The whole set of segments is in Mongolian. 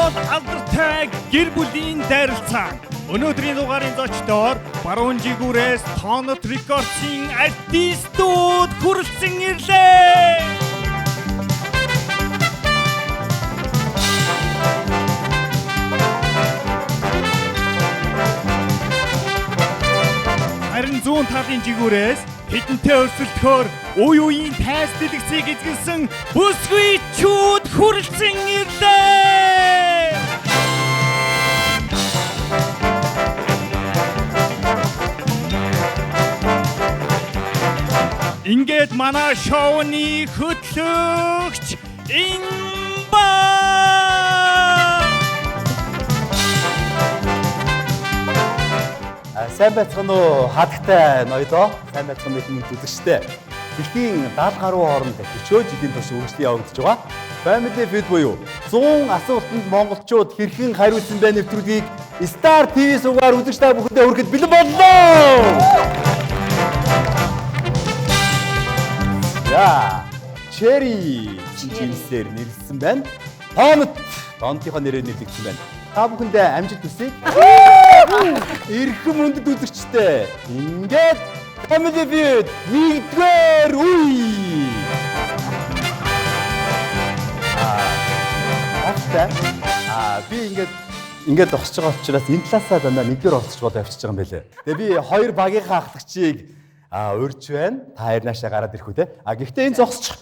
бол алдартай гэр бүлийн дайралцаан. Өнөөдрийн дугаарын зочдоор баруун жигүүрээс Тонот Рекордсын артистууд хүрэлцэн ирлээ. Харин зүүн талын жигүүрээс хитэнтэй өрсөлдөхөөр үй үеийн тайс дэлгэцийг эзгэлсэн бүсгүйчүүд хүрэлцэн ирлээ. Ингээд манай шоуны хөтлөгч Имба. Сайн байцгаана уу? Хатагтай ноёдоо. Сайн байцгаана гэдэг нь үзэгчтэй. Дэлхийн 70 гаруй хооронд өчөөж эдийн засгийн хөгжлийн явагдаж байгаа. Family Feud буюу 100 асуултанд монголчууд хэрхэн хариулсан бэ нэвтрүүлгийг Star TV сувгаар үзэгчтэй бүхэндээ хүрэхэд бэлэн боллоо. За, Cherry жинсээр нэрлсэн байна. Тонотынхоо нэрээр нэрлэгдсэн байна. Та бүхэндээ амжилт хүсье. Эрхэм үндэд үзэгчтэй. Ингээд Family Feud 1-р үе. Би ингээд зогсож байгаа учраас энэ талаасаа дандаа 1-р орцож гол явчихж байгаа юм байлээ. Тэгээ би хоёр багийнхаа ахлагчийг урьж байна. Та хоёр наашаа гараад ирэх үү те. Гэхдээ энэ зогсож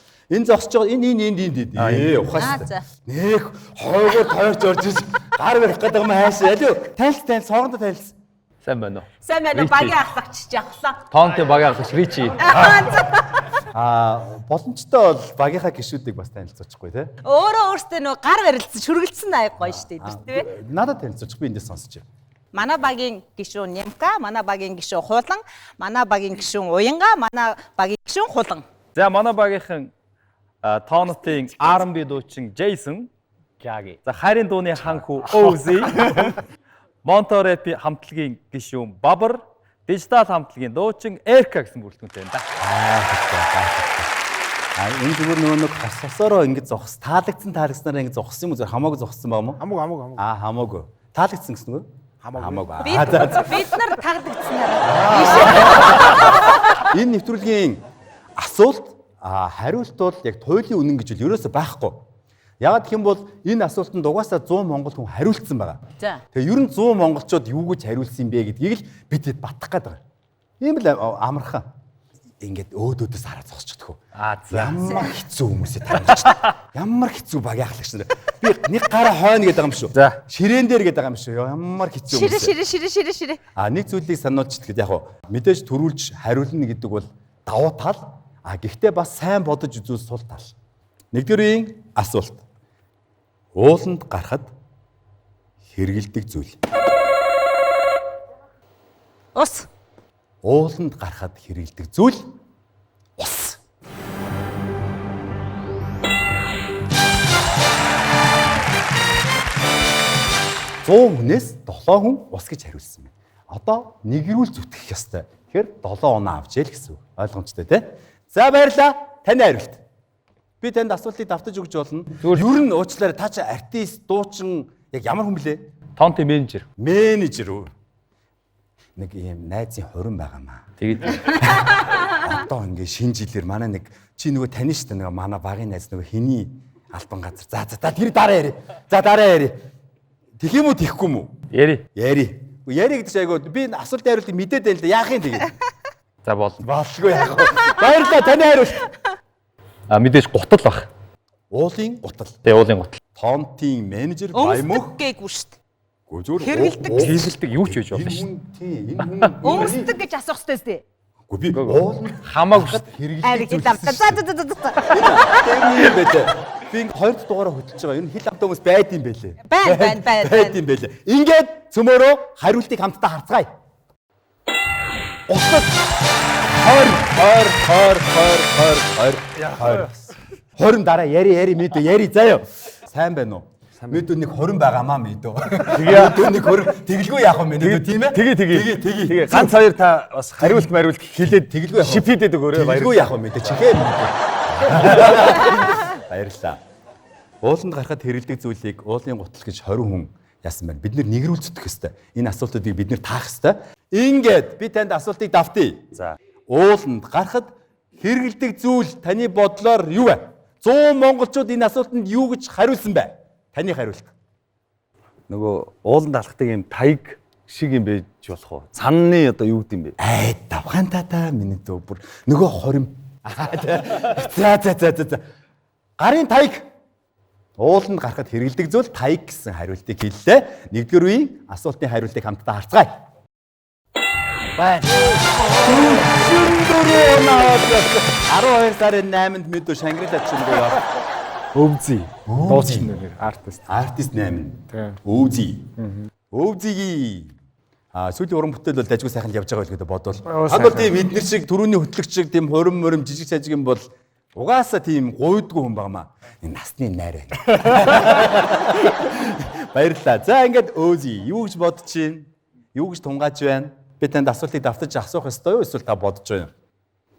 байгаа энэ ухаастай. Нэх хойгоор тойрч орж иж гар барих гэдэг юм хайшаа. Алуу тайлс соорондоо тайлс. Сайн байна уу? Сайн байна уу? Багийн ахлагч явахлаа. Тонтын багийн ахлагч Ричи. Боломжтой бол багийнхаа гишүүдийг бас танилцуулчихгүй те. Өөртөө нөө гар барилцсан шүргэлцсэн аяг гоё штэ тий. Надад танилцуулчих би эндээс сонсож байна. Манай багийн гишүүн Нямка, манай багийн гишүүн Хуулан, манай багийн гишүүн Уянга, манай багийн гишүүн Хулан. За манай багийнхан Тонотын R&B дуучин Jason, Jagi. За хайрын дууны ханхүү Ozzy, Монторепи хамтлагийн гишүүн Бабар, дижитал хамтлагийн дуучин Erka гэсэн бүрэлдэхүүнтэй байна да. Энэ зүгээр нэг хосороо ингэж зогс таалагдсанараа ингэж зогссон юм уу? Хамаагүй зогссон баа мó? Хамаагүй. Хамаагүй. Таалагдсан гэсэн үг? Хамаагүй. Бид нар тагдагдсанаа. Энэ нэвтрүүлгийн асуулт хариулт бол яг туйлын үнэн гэж үл ерөөсөй байхгүй. Яагаад гэх юм бол энэ асуултанд угаасаа 100 монгол хүн хариулсан байгаа. Тэгээ ер нь 100 монголчууд юу гэж хариулсан бэ гэдгийг л бид батах гээд байгаа. Ийм л амархан. Ингээд өөдөөдөөс хараад зогсчихдгоо. Ямар хэцүү хүмүүсээ таниулж. Ямар хэцүү багийн ахлагч нар. Би нэг гараа хойно гэдэг юм шүү. Ширээн дээр гэдэг юм шүү. Ямар хэцүү хүмүүс. Ширээ. Нэг зүйлийг сануулчихд яг мэдээж төрүүлж хариулна гэдэг бол давуу тал. Гэхдээ бас сайн бодож үзүүл сул тал. Нэгдүгээр асуулт. Ууланд гарахад хэрэгэлдэг зүйл. Ус. Ууланд гарахад хэрэгэлдэг зүйл ус. Хүнээс 7 хүн ус гэж хариулсан байна. Одоо нэгрүүл зүтгэх ёстой. Тэгэхээр 7 оноо авч ял гэсэн үг. Ойлгомжтой тий? За баярлаа. Таны хариулт. Би танд асуултыг давтаж өгч болно. Ер нь уучлаарай та чи артист, дуучин яг ямар хүн блэ? Тонтын менежер. Менежер үү? Нэг юм найзын хурин байгаамаа. Тэгээд одоо ингээ шинэ жилээр манай нэг чи нөгөө тань штэ нөгөө манай багийн найз нөгөө хэний албан газар. За тэр дараа яри. За дараа яри. Тэх юм уу тэхгүй юм уу? Яри. Яри гэдэг чи айгуу би асуултын хариултыг мэдээд байл да. Яах юм тэгээд. За болно. Болгүй яах вэ? Баярлалаа таны хариулт. Мэдээж гутал бах. Уулын гутал. Тэгээ уулын гутал. Тонтын менежер баймөх гээгүй штт. Хэрэгэлдэг юу ч хийж болно шүү. Тийм энэ хүн Өмсдөг гэж асуух хэрэгтэй зү. Үгүй би уулын хамаагүй шүү. хэрэгэлдэг За. би хоёр дугаараа хөтлөж байгаа. Ер нь хил амтаа хүмүүс байд юм байлээ. Байд юм байлээ. Ингээд цөмөрөө хариултыг хамтдаа харцгаая. Устд 20 дараа яри яри заяа. Сайн байна уу? Мэдүү нэг 20 байгаамаа мэдүү. Тэгээ нэг 20 тэгэлгүй яах вэ мэдүү тийм ээ? Тэгээ. Ганц хоёр та бас хариулт хэлээд тэгэлгүй яах вэ? Шипэдэд өгөөрэй. Тэгэлгүй яах вэ мэдүү чихээ мэдүү. Баярлалаа. Ууланд гарахад хэрэгэлдэг зүйлийг уулын гутал гэж 20 хүн яасан байна. Бид нэгрүүлцэх ёстой. Энэ асуултуудыг бид таах ёстой. Ингээд би танд асуултыг давтъя. За. Ууланд гарахад хэрэгэлдэг зүйл таны бодлоор юу вэ? 100 монголчууд энэ асуултанд юу гэж хариулсан бэ? Таны хариулт. Нөгөө ууланд алхдаг юм таяг шиг юм байж болох уу? Цанны одоо юу гэдэм бэ? Давхантаа миний дөө бүр нөгөө хорим. За. Гарын таяг. Ууланд гарахад хэрэгэлдэг зүйл таяг гэсэн хариултыг хэллээ. Нэгдүгээр үеийн асуултын хариултыг хамтдаа харцгаая. Бай. 12 сарын 8-нд мэдүү Шангрилад чиндөө яа. Өвзий. Дуусч нэр артист. Артист 8. Өвзий. Өвзигийн сүүлийн уран бүтээл бол дажгүй сайхан явж байгаа байлгүй бодвол. Хад бол тийм эднэр шиг төрөний хөтлөгч шиг тийм хорим жижиг сажиг юм бол угаасаа тийм гуйдгүй хүн багмаа. Энэ насны найр байна. Баярлалаа. За ингээд Өвзий юу гэж бодож чинь? Юу гэж тунгааж байна? Би танд асуултыг давтаж асуух ёстой юу? Эсвэл та бодож байна?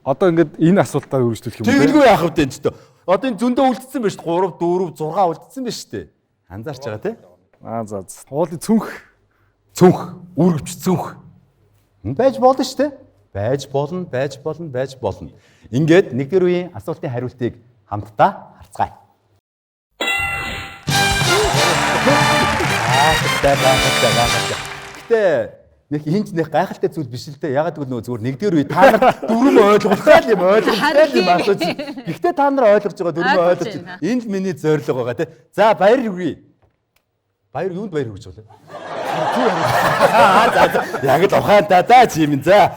Одоо ингээд энэ асуултаа үргэлжлүүлэх юм уу? Тэгэлгүй яах вэ ч гэдэг. Одоо энэ зөндөө үлдсэн байна шүү дээ. 3, 4, 6 үлдсэн байна шүү дээ. Анзаарч байгаа тий? За. Уулын цүнх. Үргэвч цүнх. Байж болно шүү дээ. Байж болно. Ингээд нэгдүгээр үеийн асуултын хариултыг хамтдаа харцгаая. Гэтэ нэг хинч нэг гайхалтай зүйл биш л дээ. Ягаад гэвэл нөгөө зүгээр нэгдүгээр үе та нар дөрөв ойлгуулах юм асууж. Гэхдээ та нар ойлгож байгаа дөрөв ойлгож. Энд миний зорилго байгаа тий. За баяр хүргэе. Баяр юунд баяр хүргэж байгаа вэ? Яг л ухаантай чи юм. За.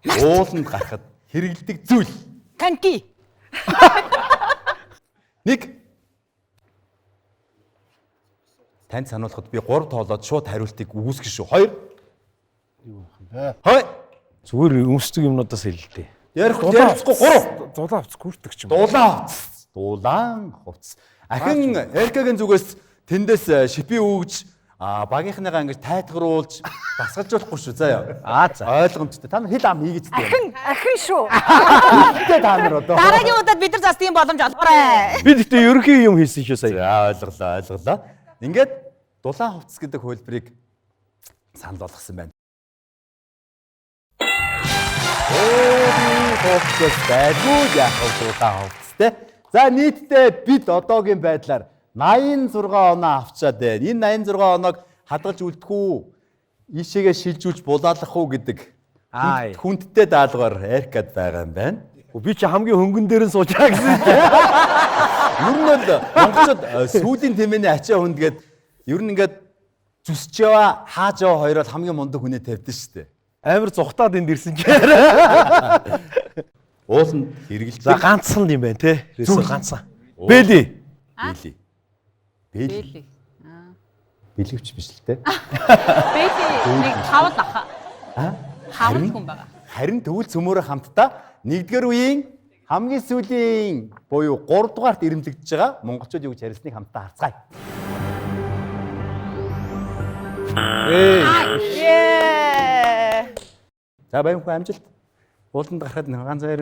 Ууланд гарахад хэрэгэлдэг зүйл. Канки. 1. Танд сануулхад би 3 тоолоод шууд хариултыг үүсгэх шүү. 2. Хой. Зүгээр өмсдөг юмнуудаас хэлэлтэй. Ярихгүй 3. Дулаан хувцас гүрдэг ч юм. Дулаан хувцас. Ахин Эркагийн зүгээс тэндээс шипи өгж багийнхныгаа ингэж тайтгаруулж дасгалжуулахгүй шүү заяа. За ойлгомжтой. Та нар хэл ам хийгээч дээ. Ахин шүү. Гэтэ та нар одоо Дараагийн удаад бид нар зас тийм боломж олгоорой. Би гэхдээ ерөнхий юм хийсэн шүү сая. За ойлголоо. Ингээд дулаан хувцас гэдэг хөлбөрийг санал болгосон байна. Хувцас байдгүй яах вэ дулаан хувцастэй. За нийтдээ бид одоогийн байдлаар 86 оноо авчаад байна. Энэ 86 оноог хадгалж үлдэх үү? Ийшээгээ шилжүүлж булаалгах уу гэдэг хүндтэй даалгавар Эркад байгаа юм байна. Би чи хамгийн хөнгөн дээр нь суужаа гэсэн. Ер нь бол монголчууд сүүлийн тэмээний ачаа хүнд гээд ер нь ингээд зүсч яваа хааж яваа хоёроо хамгийн мундаг хүнээ тавьдсан шүү дээ. Амар зүхтаад энд ирсэн чи. Ууланд хэрэгэлдэг. За ганцхан юм байна те. Ресо ганцхан. Бэли. Бэлгэвч биш л те. Бэли нэг тавал аха. Тавал хүн байгаа. Харин төвөл цөмөөрөө хамтдаа нэгдүгээр үеийн хамгийн сүүлийн буюу 3 дугаарт ирэмлэгдэж байгаа монголчууд юу гэж хариулсныг хамтдаа харцгаая. За баян хүн амжилт. Ууланд гарахад ганц хоёр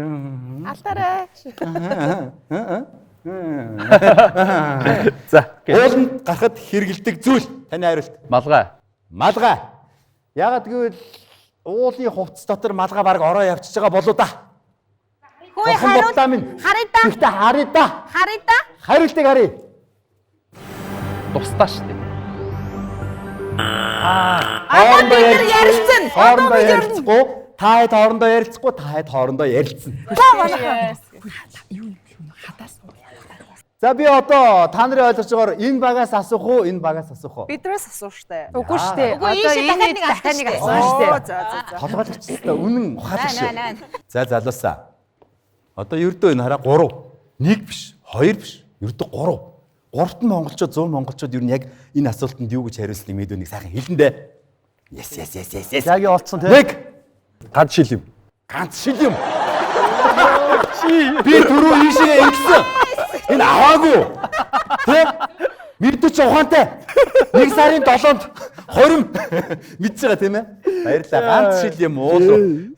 Алтаарай. За ууланд гарахад хэрэгэлдэг зүйл таны хариулт. Малгай. Ягаад гэвэл уулын хувцас дотор малгай баг ороо явчихж байгаа болоо да. Хөөе хариулт. Гэхдээ харъя да. Хариултыг харъя. Тусдаа шүү дээ. Хоорондоо ярилцсан. Хоорондоо ярилцахгүй. Та хэд хоорондоо ярилцахгүй, та хэд хоорондоо ярилцсан. За би одоо та нарын ойлгож байгаагаар энэ багаас асуух уу, энэ багаас асуух уу? Биднээс асуух штэ. Үгүй штэ. Одоо энэ дахиад нэг асуух штэ. За. Толгойлогчтой үнэн ухаалаг шүү. За залуусаа. Одоо ердөө энэ хараа 3. 1 биш, 2 биш. Ердөө 3. Гуравт нь монголчууд 100 монголчууд ер нь яг энэ асуултанд юу гэж хариулсныг мэдвэнийг сайхан хэлэн дээ. Yes. Яг олцсон те. 1. Ганц шил юм. Би түрүү ийшээ ингэсэн. Энэ аваагүй. Тэг? Мэдвч ухаантай. 1 сарын 7-нд 20 мэдж байгаа тийм ээ. Баярлалаа. Ганц шил юм уулуу.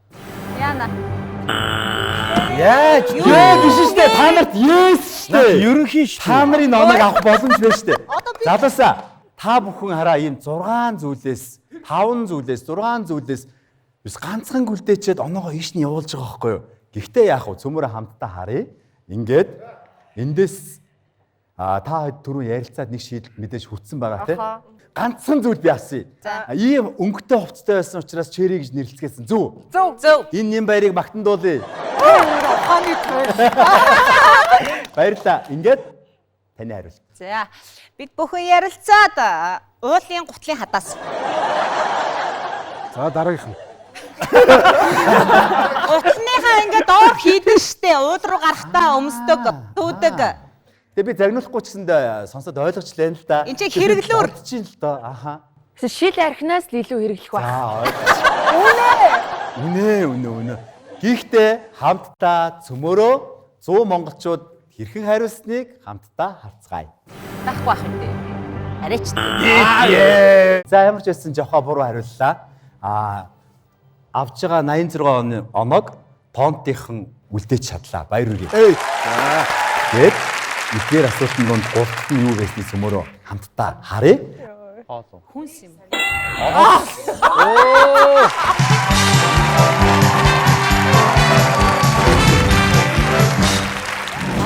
Яна. Яаж? Яа биш штэ та нарт yes шүү дээ. Ерөнхий шүү. Та нарын номыг авах боломж байна шүү дээ. Залуусаа та бүхэн хараа ийм 6 зүйлээс 5 зүйлээс 6 зүйлээс биш ганцхан гүлдээчээд оноогоо ийш нь явуулж байгаа байхгүй юу? Гэхдээ яах вэ? Цөмөрө хамтдаа харъя. Ингээд эндээс та түрүү ярилцаад нэг шийдэл мэдээж хүртсэн байгаа тийм. Ганцхан зүйл би асууя. Ийм өнгөтэй хувцастай байсан учраас чэри гэж нэрлэлцгээсэн. Зөв. Зөв. Энэ нэм баярыг магтандуулъя. Баярлалаа. Ингээд таны хариулт. За бид бүхэн ярилцаад уулын гутлын хадаас. За дараагийнх нь. Гутлынхаа ингээд доор хийдэн штэ. Уул руу гарахтаа өмсдөг, туудаг. Тэгээ би загнуулахгүй ч гэсэндээ сонсоод ойлгочлаа л да. Энд чи хэрэглүүр. Чинь л доо. Аха. Шил архинаас л илүү хэрэглэх байх. Үнэ. Гэхдээ хамтдаа цөмөрөө 100 монголчууд хэрхэн хариулсныг хамтдаа харцгаая. Байхгүй байх юм дээ. Арайч. За ямар ч байсан жохоо буруу хариуллаа. Авж байгаа 86 оны оноог понтынхан үлдээж чадлаа. Баяр хүргэе. Тэгээд эдгээр асуултанд донд гурлт нь юу гэсний цөмөрөө хамтдаа харъя. Хүнс юм.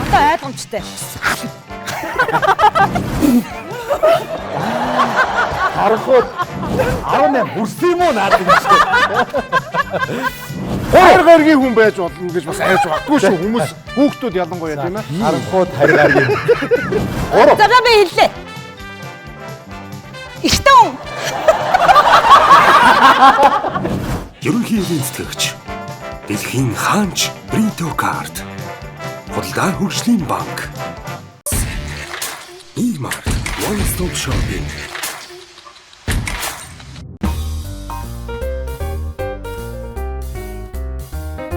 Одоо ойлгомжтой. Харахгүй 18 хүрсэн юм уу наад юм шиг. Хоёр гаргийн хүн байж болно гэж бас айж байгаагүй шүү. Хүмүүс хүүхдүүд ялангуяа тийм ээ. Харахгүй таригаргийн. За би хэллээ. Ихтэн. Ерөнхий эдийн засгч Дэлхийн хаанч Бритокарт Худалдаа хөгжлийн банк E-Mart One Stop Shopping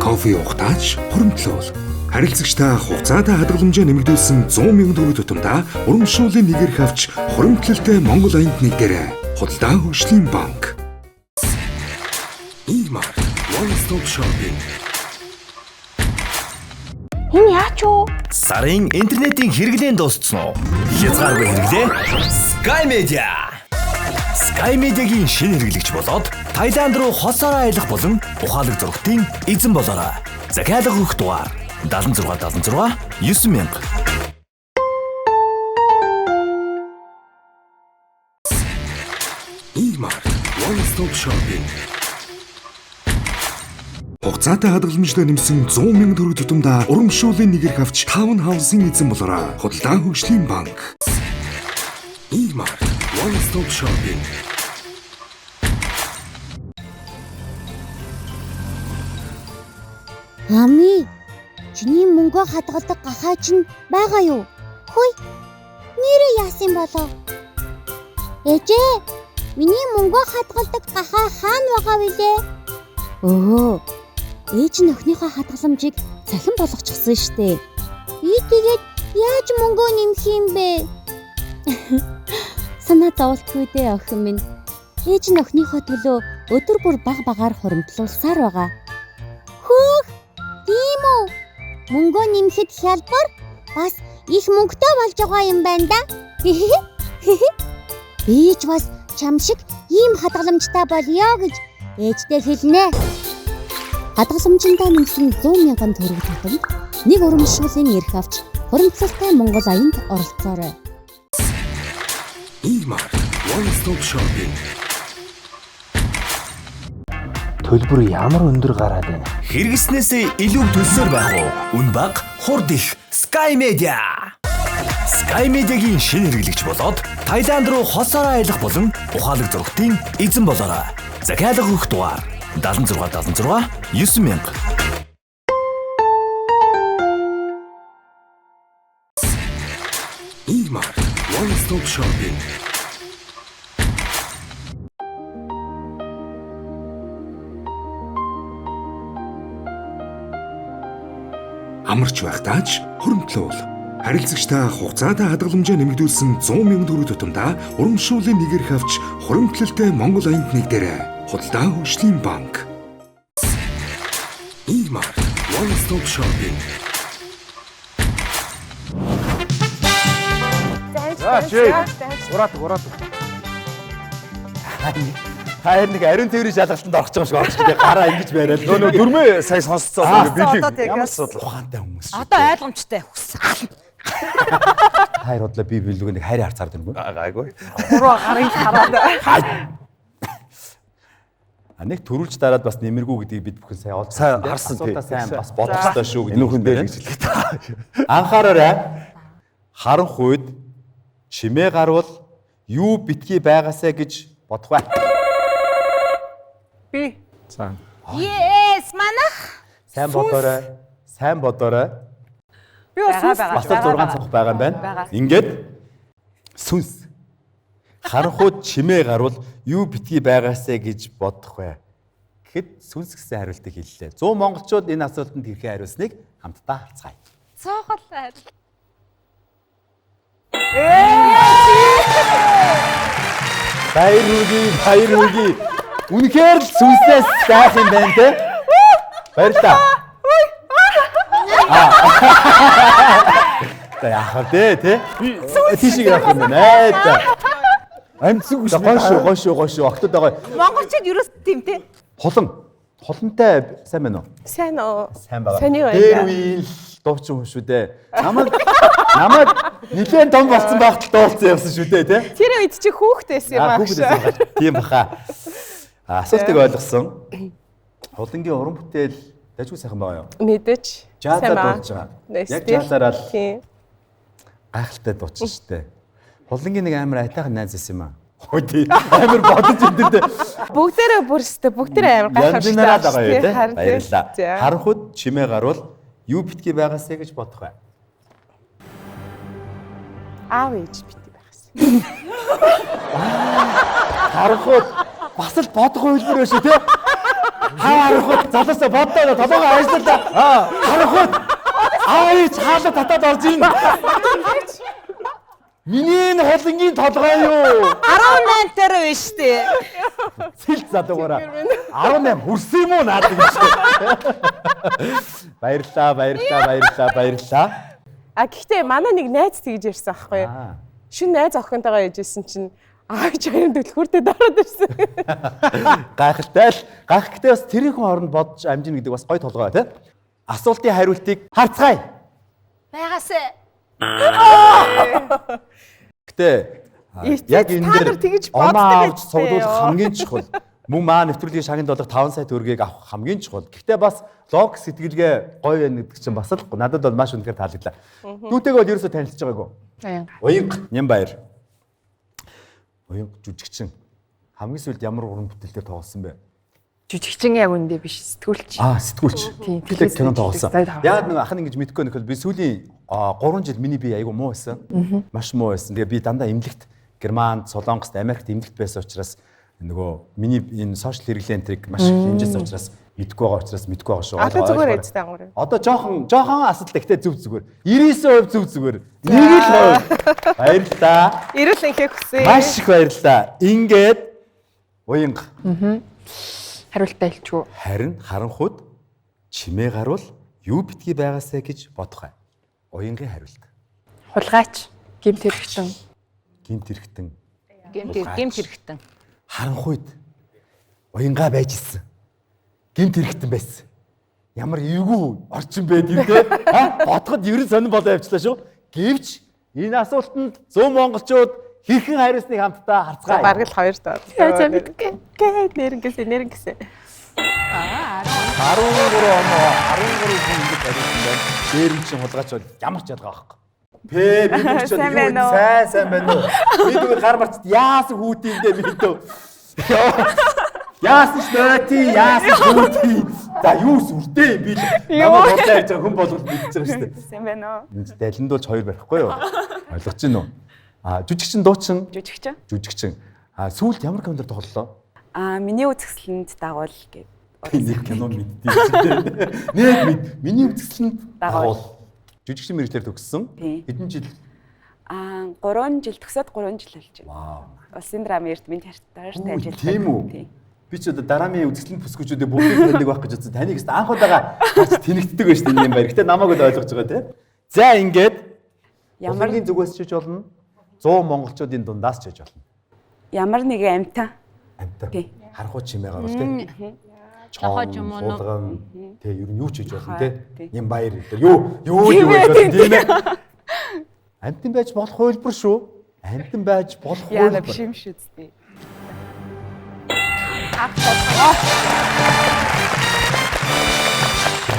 Кофе ухтаач хуримтлуул харилцагчтай хугацаатай хадгаламжаа нэмэгдүүлсэн 100 мянган төгрөг тутамдаа урамшууллын нэгэрх авч хуримтлалтай Монгол аянд нэгдээрэй. Худалдаа хөгжлийн банк E-Mart One Stop Shopping Энэ яач юу? Сарын интернетийн хэрэглэн дууссан уу? Хязгааргүй хэрэглээ Sky Media. Sky Media-гийн шинэ хэрэглэгч болоод Таиланд руу хосоор аялах болон ухаалаг зурагтын эзэн болоорой. Захиалга өгөх дугаар 76 9000. E-Mart One Stop Shopping хугацаатай хадгаламжтай нэмсэн 100 мянган төгрөг тутамдаа урамшууллын нэгэрх авч Town House-ын эзэн болоорой. Худалдаа хөгжлийн банк E-Mart One Stop Shopping Ами, чиний мөнгөө хадгалдаг гахаа чинь байгаа юу? Хөөе. Нэрээ яасан болоо? Ээжээ, миний мөнгөө хадгалдаг гахаа хаана байгаа вүлээ? Өө. Ээж нь охиныхоо хадгаламжийг цахин болгочихсон штэ. Би тэгээд яаж мөнгөө нэмэх юм бэ? Санаа зовлтгүй дээ охин минь. Ээж нь охиныхоо төлөө өдөр бүр баг багаар хуримтлуулсаар байгаа. Хөөх! Тийм үү? Мөнгөө нэмэхэд хялбар бас их мөнгөтэй болж байгаа юм байна да. Би ч бас чам шиг ийм хадгаламжтай болёо гэж ээжтэй хэлнэ. Хадгаламжиндаа нэмсэн 100 мянган төгрөг тутамд нэг урамшууллын эрх авч хуримтлалтай Монгол аянд оролцоорой. E-Mart One Stop Shopping Төлбөр ямар өндөр гараад байна? Хэрэгснээсээ илүү төлсөөр байх уу? Үн баг, хурд их Sky Media. Sky Media-гийн шинэ хэрэглэгч болоод Таиланд руу хосоор аялах болон ухаалаг зурагтын эзэн болоорой. Захиалга өгөх дугаар 76 9000. E-Mart One Stop Shopping Амарч байхдаач хуримтлуул. Харилцагчтай хугацаатай хадгаламжаа нэмэгдүүлсэн 100 мянган төгрөг тутамдаа урамшууллын нэгэрх авч хуримтлалтай Монгол аянд нэгдээрэй. Худалдаа хөгжлийн банк E-Mart One Stop Shopping Ураадаг. Хайр нэг ариун тээврийн шалгалтанд орох гэж байгаа шүү дээ. Гараа ингэж бариад. Нөө дөрмөө сая сонсцоо бэлэг. Ямар ухаантай хүмүүс. Одоо ойлгомжтой. Хайр бодлоо би бэлэг нэг хайрын харцаар дөрмөө. Гайгүй. Гурван гарын хараад. Нэг төрүүлж дараад бас нэмэргүй гэдгийг бид бүхэн сайн олж харсан тий. Сайн бас бодох ёстой шүү гэдэг. Энүүхэн дээр гэж хэлээ. Анхаараарай. Харанхуйд чимээ гарвал юу битгий байгаасаа гэж бодох бай. Би. За. Yes, манах. Сайн бодоорой. Сайн бодоорой. Би бас Бас 6 цонх байгаа юм байна. Ингээд сүнс. Харанхуйд чимээ гарвал юу битгий байгаасаа гэж бодох бай. Гэхэд сүнс гэсэн хариултыг хэллээ. 100 монголчууд энэ асуултанд хэрхэн хариулсныг хамтдаа харцгаая. Цоохол хариулт. Баяр үрgi. Үнэхээр л сүнснээс сайх юм байна те. Баярлалаа. Та яах вэ те? Тийшээ явах юм байна. Амцэг үгүй гошоо октод байгаа. Монголчууд юу ч тийм те. Холонтой сайн байна уу? Сайн уу? Сайн байгаа. Сайн юу вэ? Дээр үйл дуучин хүн шүү дээ. Намайг нэлээд том болсон байхад дуулсан явсан шүү дээ, тий? Тэр үед чи хүүхдээсэн юм аа. Хүүхдээсэн. Тийм баха. Асуултыг ойлгосон. Холонгийн уран бүтээл дажгүй сайхан байгаа юу? Мэдээж. Жазаар дуулж байгаа. Яг жазаараа л тийм. гайхалтай дуучин шүү дээ. Холонгийн нэг амар айтайхан найз байсан юм аа. Хой тий. Амар бодож энэ дээ. Бүгдээрээ бүрстэй, бүгдээрээ амар гайхамшигтай. Баярлалаа. Харанхуйд чимээ гарвал юу битгий байгаасаа гэж бодох бай. Аав ээж битгий байгаасаа. Харанхуйд бас л бодох үйлдвэр шүү тий. Харанхуйд залуусаа боддоо толгоо ажиллаа. Харанхуйд аав ээж хаалт татаад орж ийн. Миний холонгийн толгой юу? 18 дээр байна шүү дээ. Сэлт задуугаараа 18 хүрсэн юм уу наад гэж. Баярлалаа. А гэхдээ манай нэг найз тэгж ярьсан аахгүй юу? Шин найз охинтойгоо яжсэн чинь аавч хоёр дэлгүүртээ дараад ирсэн. Гайхалтай л. Гэхдээ бас тэрийн хооронд бодож амжина гэдэг бас гой толгой тий. Асуултын хариултыг харцгаая. Байгаасаа. Гэтэ яг энэ дээр боддог цуглуулах хамгийн чухал. Мөн маа нэвтрүүлгийн шагнад болох 5 сая төгрөгийг авах хамгийн чухал. Гэхдээ бас лог сэтгэлгээ гоё байна гэдэг чинь бас л надад бол маш үнэхээр таалагдлаа. Дүүтэйг бол ерөөсөө танилцж байгаагүй. Уянга Нямбаяр. Уянга жүжигчин. Хамгийн сүүлд ямар уран бүтээл дээр тоглосон бэ? Жүжигчин яг үндэ биш, сэтгүүлч. Сэтгүүлч. Тэгээд кино тоглосон. Яг нэг ах нь ингэж мэдгүй нөхөл би сүүлийн 3 жил миний бие айгу муу байсан. Маш муу байсан. Тэгээ би дандаа эмнэлэгт Германд, Солонгост, Америкт эмнэлэгт байсан учраас нөгөө миний энэ сошиал хэрэглэнтрийг маш хэмжээс учраас мэдгүй байгаа шүү. Одоо зүгээр эцтэй ангуур. Одоо жоохон асуулт ихтэй зөв зүгээр. 99% зөв зүгээр. Нэг л хувь. Баярлалаа. Ирүүл инхэх хүсье. Маш их баярлалаа. Ингээд уянга. Хариултаа хэлчихв. Харин харанхуйд чимээ гарвал юу битгий байгаасаа гэж бодох бай. Уянгийн хариулт. Хулгайч, гэмт хэрэгтэн. Гэмт хэрэгтэн. Харанхуйд уянгаа байж исэн. Гэмт хэрэгтэн байсан. Ямар эвгүй орчин байд юм те. Бодоход ерэн сонирн болоо явчлаа шүү. Гэвч энэ асуултанд 100 монголчууд хэрхэн хариулсныг хамтдаа харцгаая. Бараг л 2 доо. За мэдгүй. Нэрнгэсэ. 13 хүн ингэж хариулсан байна. Дээр нь чинь хулгайч бол ямар ч ядгаа байхгүй. Би ч сайн байна уу? Би зүгээр гар марцд яасан хүүтийндээ мэдв. Яасан хүүти. За юу сүртэй би намайг бодлоо хийж байгаа хүн болгол мэдчихэж байгаа шүү дээ. Сайн байна уу? Энд дэлэнд бол 2 барихгүй юу? Ойлгож байна уу? Жүжигчин дуучин. Жүжигчин. Сүүлд ямар кинонд тоглолоо? Миний үзэсгэлэнд дагуул гэдэг. Нэг кино мэддэг. Нэг миний үзэсгэлэнд дагуул. Жүжигчин мэргэжлэр төгссөн. Хэдэн жил? 3 жил төгсөөд 3 жил болж байна. Вау. Улсын драмын эрдмийн театрт ажилладаг. Тийм үү? Би ч одоо дараамын үзэсгэлэнт бүсгүүчүүдээ бүгдийг таньдаг байх гэж бодсон. Таныг ч анх удаага тэнэгддэг байж тийм юм байна. Гэтэ намайг л ойлгож байгаа тийм. За ингээд ямаргийн зүгээс чиж болно. 100 монголчуудын дундаас ч яж болно. Ямар нэгэн амьтан. Амьтан. Харахуу чимээ гарвал тий. Чохож юм уу? Суулган тий ер нь юу ч хийж болно тий. Нэм баяр юу гэж болно тийм ээ. Амьтан байж болох хөлбөр шүү. Амьтан байж болох хөлбөр. Яа биш юм шүү дээ.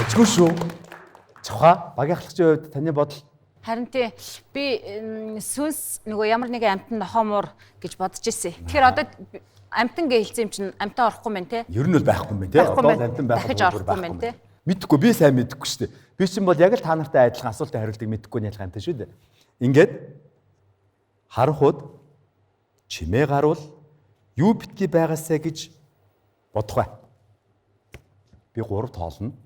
Ажгүй шүү. Чухаа багийн ахлагчийн хувьд таны бодол? Харин тий би сүнс нөгөө ямар нэгэн амьтан нохомор гэж бодож ирсэн. Тэгэхээр одоо амьтан гэж хэлсэн юм чинь амьтан орохгүй мэн тий. Ер нь бол байхгүй мэн тий. Одоо амьтан дахиж орохгүй мэн тий. Мэдхгүй би сайн мэдэхгүй шүү дээ. Би чинь бол яг л та нартай адилхан асуултын хариултыг мэдэхгүй нь ялах юмтай шүү дээ. Ингээд харанхууд чимээ гарвал юу битгий байгаасаа гэж бодох бай. Би 3 тоолно.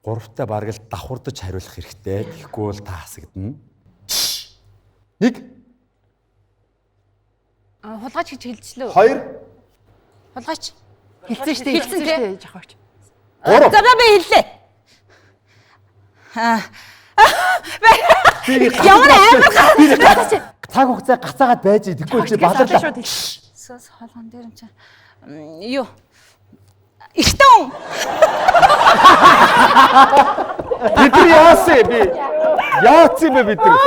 3-таа бараг л давхурдаж хариулах хэрэгтэй. Тэгэхгүй бол та хасагдана. 1 Хулгайч гэж хэлжлээ. 2 Хулгайч Хэлсэн шүү дээ. Хэлсэн шүү дээ жахаач. 3 За би хэллээ. Ямар амар цаг хугацаа гацаагаад байж тэгэхгүй чи бадлаа. Сэс холгон дээр юм чи. Юу? Ихтэн. Бид яасан би? Яац юм бэ бид нар?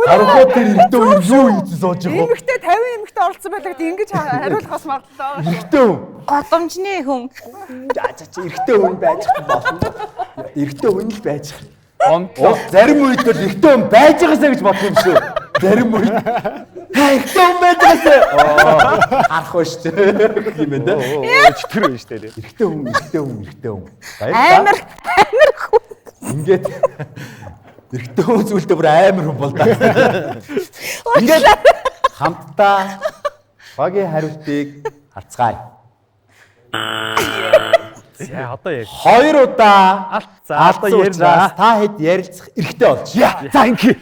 Харахад тэр ихтэй юу хийсэн сууж байгаа. Эмэгтэй 50 эмэгтэй оролцсон байлаа гэдэг ингэж хариулахаас магадлаа. Ихтэй. Годомжны хүн. За ихтэй хүн байж болно. Ихтэй хүн л байж. Зарим үед бол ихтэй хүн байж байгаасаа гэж бодсон юм шүү. Зарим үед ихтэй хүн байж байгаасаа. Харах ба шүү дээ. юм байна. Читэр байна шүү дээ. Ихтэй хүн. Амар хүн. Ингээд ихтэй хүн зүйлдээ бүр амар хүн бол та. Ингээд хамтдаа багийн хариултыг харцгаая. За одоо яг 2 удаа одоо ярьнаа. Та хэд ярилцах эрхтэй болж. За инки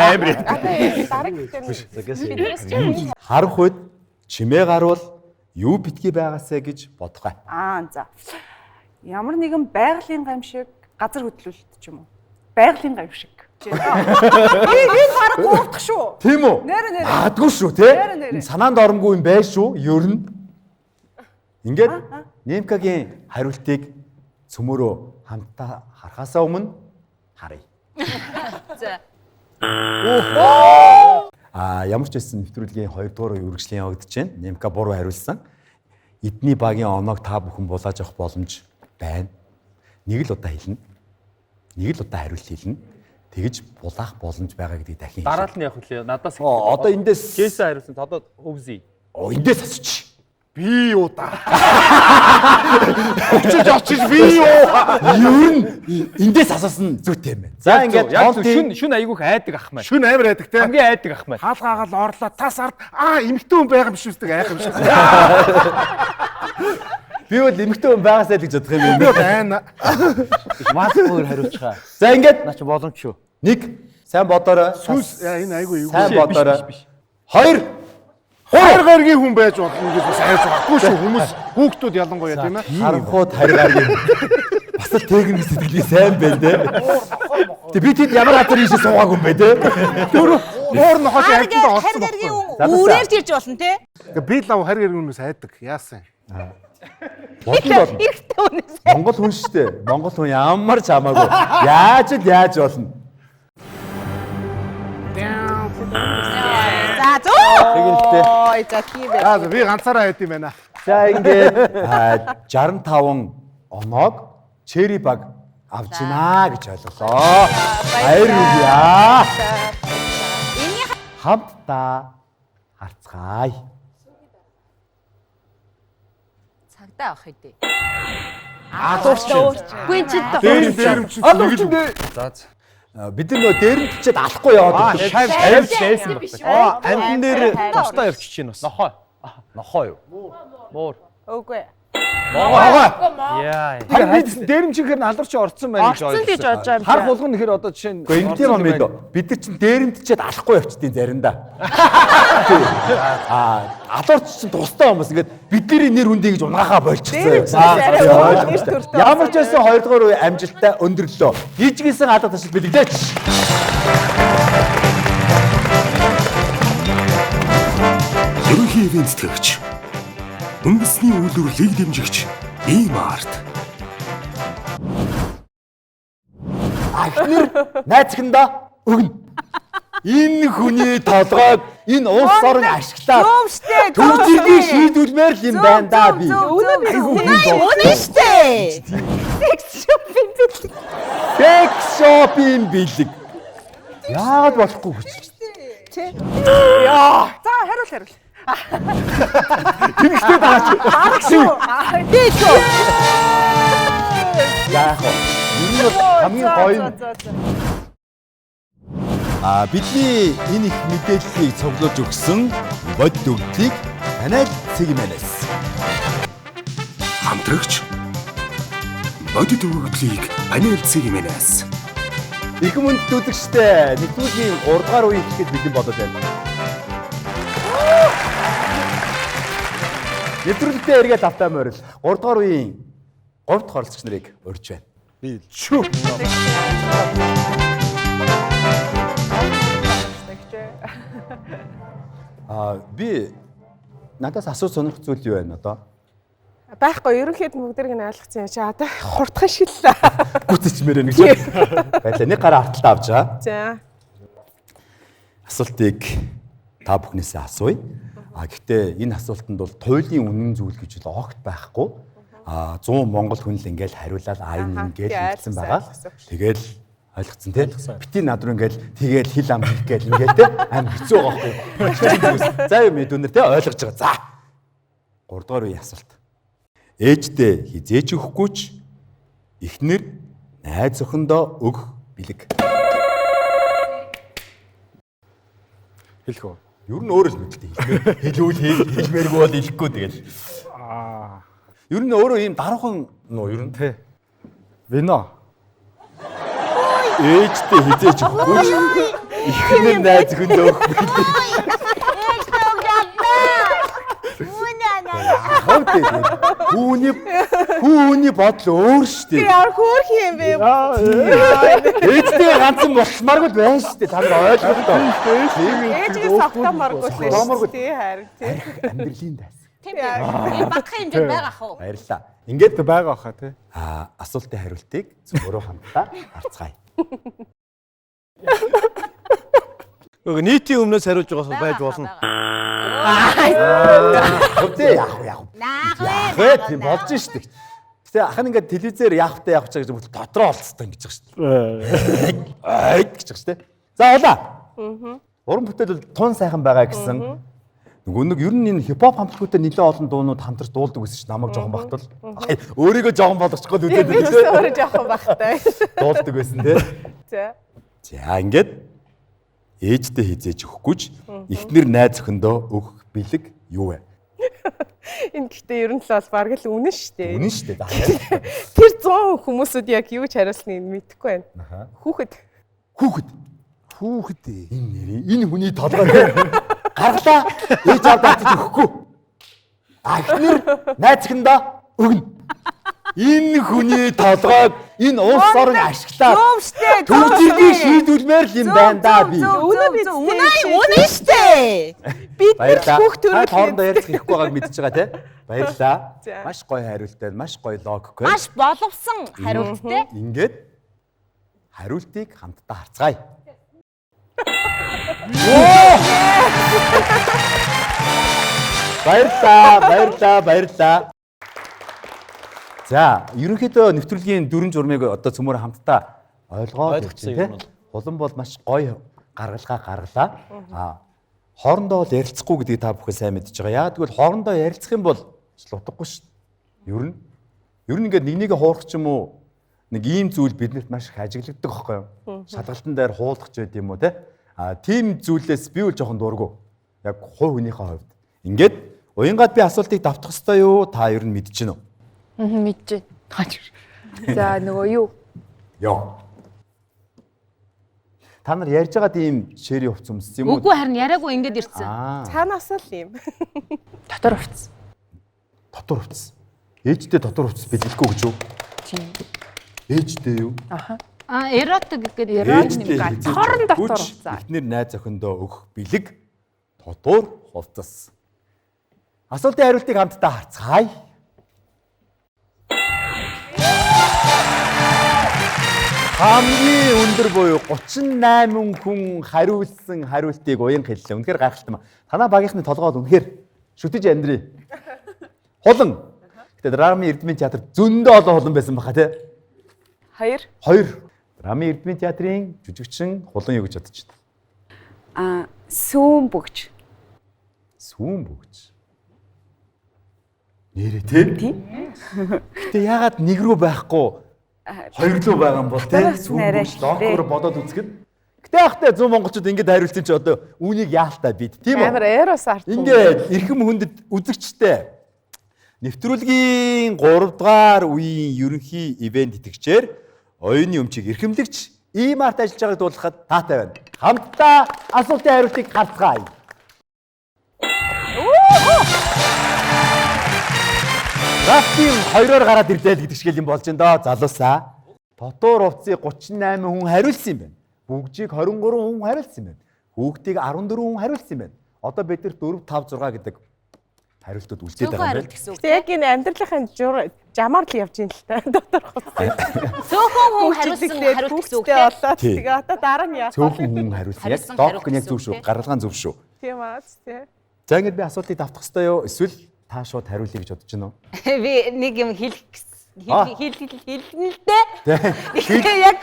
амар. Харах үед чимээ гарвал юу битгий байгаасаа гэж бодгоо. За. Ямар нэгэн байгалийн гамшиг газар хөдлөлт ч юм уу. Байгалийн гамшиг. Энэ бараг гуурдах шүү. Тийм үү? Магадгүй шүү тий. Санаанд оромгүй юм байж шүү. Ер нь. Ингээд Немкагийн хариултыг цөмөрөө хамтдаа харахаасаа өмнө харъя. За. Ямар ч байсан нэвтрүүлгийн 2 дугаар үргэлжлэн явагдаж байна. Немка буруу хариулсан. Эдний багийн оноог та бүхэн булааж авах боломж байна. Нэг л удаа хэлнэ. Нэг л удаа хариулт хэлнэ. Тэгж булаах боломж байгаа гэдгийг дахин хэлсэн. дараа нь явах үлээ. Надаас одоо эндээс Джейсон хариулсан. Одоо өвзий. Эндээс асууч. Би юу да. Очиж би юу. Ер нь эндээс асуусан зүйтэй юм байна. За ингээд шүн айгүйх айдаг ах маань. Шүн амар айдаг те. Хамгийн айдаг ах маань. Хаалгаагаал орлоо тас ард эмэгтэй хүн байгаа юм шиг үсдэг айх юм шиг. Би бол эмэгтэй хүн байгаасаа л гэж бодох юм би байна. Масгээр хариулчихаа. За ингээд наа чи боломж шүү. 1 сайн бодоорой. Сүс энэ айгүй юу. Сайн бодоорой. 2 Харгаргийн хүн байж болно гэж бас айж байгаагүй шүү. Хүмүүс хүүхдүүд ялангуяа тийм ээ. Харанхууд харгаргийн. Бас л техник сэтгэлий сайн байна те. Тэг би тэд ямар газар ийшээ суугаагүй юм бэ те. Өөр нь хоош айдтаа олсон байна. Харгаргийн үрээр ирж болно те. Би лав харгаргийн хүнээс айдаг. Яасан. Бодлоо. Монгол хүн шүү дээ. Монгол хүн ямар ч хамаагүй. Яаж болно. За би ганцаараа хайд юм байна. За ингээд 65 оноог Черри баг авч гинэ гэж ойлголоо. Баярлалаа. Хамтдаа харцгаая. Цагдаа авах хэдий. Үгүй чи Бид нар нөө дээр нь тичээд алахгүй яваад Шайвсэн биш. Амтан дээр тусдаа явчих чинь бас. Нохоо юу? Муур. Үгүй. Яа. Дээрэмчгээр нь алдарч орцсон байна гэж Орцсон гэж бодож байгаа юм Хар чи. болгоно гэхээр одоо жишээ нь Гэхдээ энэ юм мэдээ. Бид нар чинь дээрэмтчихэд алахгүй явчихдээ заримдаа. Алуурч чинь тустай хүмүүс ингээд бидний нэр үндий гэж унгахаа болчихсон. Ямар ч байсан 2 дугаар үе амжилттай өндөрлөө. Жижигсэн алга ташил бэлгэлээч. Ерөнхий ивент тэтгэгч. Үндэсний үйлдвэрлэлийг дэмжигч E-Mart. Ахнэр найзхандаа өгнө. Энэ хүний толгойг энэ улс орон ашиглаад төвчрийг шийдвэрмээр л юм байна да би. Үнэн штэ. Секс шопинг бэлэг. Яагаад болохгүй гэж. За хариул. Тэнхтэй даач. Яах вэ? Энэ хамгийн гоё нь бидний энэ их мэдээллийг цуглуулж өгсөн бодит өгдлийг танай Цэгмэнэс Хамтрагч. Бодит өгөгдлийг Анил Цэгмэнэс. их мөндөд үзэгчтэй нэвтрүүлгийн 3 дугаар үеийг ихэд бидний бодож байна. Нэвтрүүлэгтээ эргээд автаа морил 3 дугаар үеийн 3 дахь оролцогч нарыг урьж байна. Би чүү. Би надаас асууж сонирх зүйл юу байна одоо? Байхгүй ерөнхийд бүгдэрийг нь ойлгоцсон юм чи одоо хурдхан шиллээ. Гүцэчмээр байна гэж. Байлаа нэг гараа арталтаа авч байгаа. За. Асуултыг та бүхнээсээ асууя. Гэхдээ энэ асуултанд бол туйлын үнэн зүйл гэж бол огт байхгүй. 100 монгол хүн л ингээл хариулаад энэ ингээл хэлсэн байгаа. Тэгэл ойлгоцсон тий. Бити над руу ингээл тэгэл хил ам хийх гээл ингээл тий. Амар хэцүү байгаа байхгүй. За юм мэдүүнэр тий ойлгож байгаа. За. 3 дугаар үеийн асуулт. Ээждээ хизээч өгөхгүй ч эхнэр найз охиндоо өгөх бэлэг. хэлэх үү? Ер нь өөрөө л мэдлээ. Хэлүүл хэлмээргүй бол хэлэхгүй тэгэл. Ер нь өөрөө ийм даруухан нуу ер нь тий. Вино. Ээжтэй хизээч өгөхгүй ч эхнэр найз охиндоо өгөх бэлэг. Хүүний бодол өөр шүү дээ. Яар хөөх юм бэ? Ээжтэй ганцхан болмааргүй байна шүү дээ. Та нар ойлгохгүй. Ээжээс автомаргүй шүү дээ. Харин тий. Амьдралын дайс. Тийм ээ. Батхын хэмжээнд байгаа ах уу? Баярлалаа. Ингээд байгаа хаа тий. Асуултын хариултыг зөвхөн хамтдаа харцгаая. Нийтийн өмнөөс хариулж байгаас байж болно. Хөвдөө яах вэ? Тийм болж штэ. Гэтэ ах нь ингээд телевизээр яах вэ гэж дотроо олцсон гэж байгаа штэ. Айд гэж байгаа штэ. За улаа. Уран бүтээл бол тун сайхан байгаа гэсэн. Нөгөө нэг ер нь энэ хипхоп хамтлагуудтай нэлээд олон дуунууд хамтарч дуулдаг гэсэн чинь намайг жоохон багтал. Өөрийгөө жоохон болгочихгоо үдээд байдаг гэсэн. Өөрөө жоохон багтай. Дуулдаг байсан тий. За. За ингээд ээжтэй хизээж өгөхгүй ч эхнэр найз охиндоо өгөх бэлэг юу вэ? Энэ гэхдээ ер нь л бол бараг л үнэн шүү дээ. Үнэн шүү дээ. Тэр 100 хүмүүсүүд яг юу ч хариулсныг мэдэхгүй байна. Хүүхэд. Энэ хүний толгой гаргалаа ээж аваад өгөхгүй. Эхнэр найз охиндоо өгнө. Энэ хүний толгойг энэ улс орон ашиглаад төвчрийг шийдвэрмээр л юм байна да би. Үнэн штэ. Бид бүх төрөл хоорондоо ярилцах хэрэггүй байгааг мэдчихэж байгаа тий. Баярлалаа. Маш гоё хариултаа, маш гоё логик байна. Маш боловсон хариулттай. Ингээд хариултыг хамтдаа харцгаая. Баярлалаа. За, ерөнхийдөө нэвтрүүлгийн 4 журмыг одоо цөмөр хамтдаа ойлгоод ойлгоцсон. Улан бол маш гоё гаргалгаа гаргалаа. Хоорондоо л ярилцахгүй гэдгийг та бүхэн сайн мэдж байгаа. Яа тэгвэл хоорондоо ярилцах юм бол утгагүй шүү дээ. Ер нь ингээд нэг нэгэ хуурах ч юм уу нэг ийм зүйл биднэрт маш их ажиглагддаг байхгүй юу? Шалгалтын дээр хуулах ч байд юм уу те? Тийм зүйлээс би үл жоохон дургу. Яг хувь хүнийхээ хувьд. Ингээд уянгаад би асуултыг давтах ёстой юу? Та ер нь мэдчихэв. Мэдэж байна. За нөгөө юу? Йоо. Та нар ярьж байгаа тийм шэри хувц өмссөн юм уу? Үгүй харин яриаггүй ингэж ирсэн. Цаанаас л юм. Дотор хувцс. Дотор хувцс. Ээжтэй дотор хувцс бэлэхгүй гэж юу? Тийм. Ээжтэй юу? Эротик гэдэг эротик торон дотор хувцаа. Эхнэр найз охиндоо өгөх бэлэг дотор хувцас. Асуултын хариултыг хамтдаа харцгаая. Хамгийн өндөр буюу 38 хүн хариулсан хариултыг уян хэллээ. Үнэхээр гайхалтай. Танаа багийнхны толгойд үнэхээр шүтэж амьдрий. Хулан. Гэтэ драмын Эрдмийн театр зөндөө олон хулан байсан баха тий. 2. Драмын Эрдмийн театрын жүжигчин хулан юу гэж бодож байна? Сүүн бүгж. Сүүн бүгж. Нэрээ тий? Гэтэ яагаад нэг рүү байхгүй? Хоёр руу байгаа юм бол тий? Сүүн бүгж доокор бодоод үзэхэд. Гэтэ яахтай 100 монголчууд ингэж хариулсан чи одоо үүнийг яалтаа бид тийм үү? Амар эрос арт. Ингээд эрхэм хүндэт үзэгчтэй. Нэвтрүүлгийн 3 дугаар үеийн ерөнхий ивент итгэгчээр оюуны өмчийг эрхэмлэгч ийм арт ажиллаж байгааг дуулахад таатай байна. Хамтдаа асуултын хариултыг харцгаая. Рафтын 2-оор гараад ирлээ гэдэг шиг юм болж байна доо залуусаа. Дотор хувцсыг 38 хүн хариулсан юм байна. Бүгжийг 23 хүн хариулсан юм байна. Хүүхдийг 14 хүн хариулсан юм байна. Одоо бид нар 4, 5, 6 гэдэг хариултууд үлдээд байгаа юм байна. Гэтэ яг энэ амьдралын жамаар л явж ийн л та дотор хувцас. Цөөхөн хүн хариулсан хариулт гэсэн үг болоод тэгээ одоо дараа нь яах вэ? Цөөхөн хүн хариулсан. Яг доогх нь яг зөв шүү. Гаргалгаан зөв шүү. Тийм аа тий. За ингэж би асуултыг давтах хэрэгтэй юу? Эсвэл та шууд хариулъя гэж бодож байна уу? Би нэг юм хэлнэ л дээ. Яг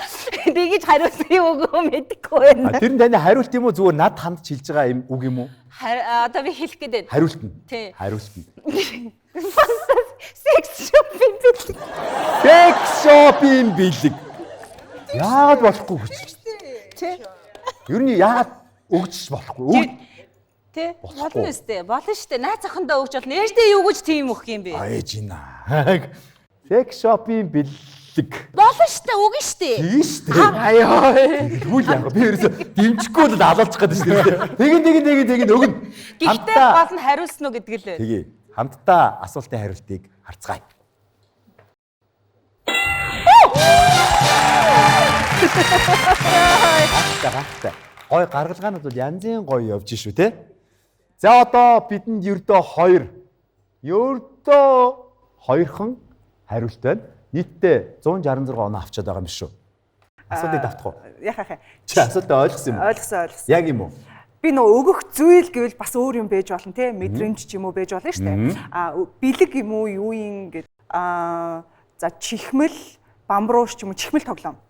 тэгж хариулсан юм уу мэдэхгүй байна. Тэр нь таны хариулт юм уу зүгээр над хандж хэлж байгаа юм үг юм уу? Одоо би хэлэх гээд байна. Хариултна. Тий. Хариултна. Секс шопинг бэлэг. Секс шопинг бэлэг. Яагаад болохгүй гэж? Тий. Ер нь яагаад өгч болохгүй? Тий. Болно өстэй. Болно штэ. Найз охиндоо өгч болно. Ээжтэй юу гэж тийм өгөх юм бэ? Ээж ийна. Секс шопинг бэлэг. Болно штэ. Өгнө штэ. Тийм штэ. Аяа. Тэгвэл яах вэ? Би ерөөсө дэмжихгүй л алуулчих гээд штэ. Тэгин өгнө. Гэхдээ гол нь хариулсан уу гэдэг л байна. Тэгээ. Хамтдаа асуултын хариултыг харцгаая. Гахтай. Гой гаргалгаанууд бол янзын гоё явж шүү те. За одоо бидэнд ердөө 2хан хариулт байна. Нийтдээ 166 оноо авчаад байгаа юм шүү. Асуултыг давтах уу? Яхаа. Чи асуултаа ойлгосон юм уу? Ойлгосон. Яг юм уу? Би нөө өгөх зүйл гэвэл бас өөр юм байж болно те. Мэдрэмж ч юм уу байж болно шүү дээ. Бэлэг юм уу юу юм гэд за чихмэл бамбрууш ч юм уу чихмэл тоглоом.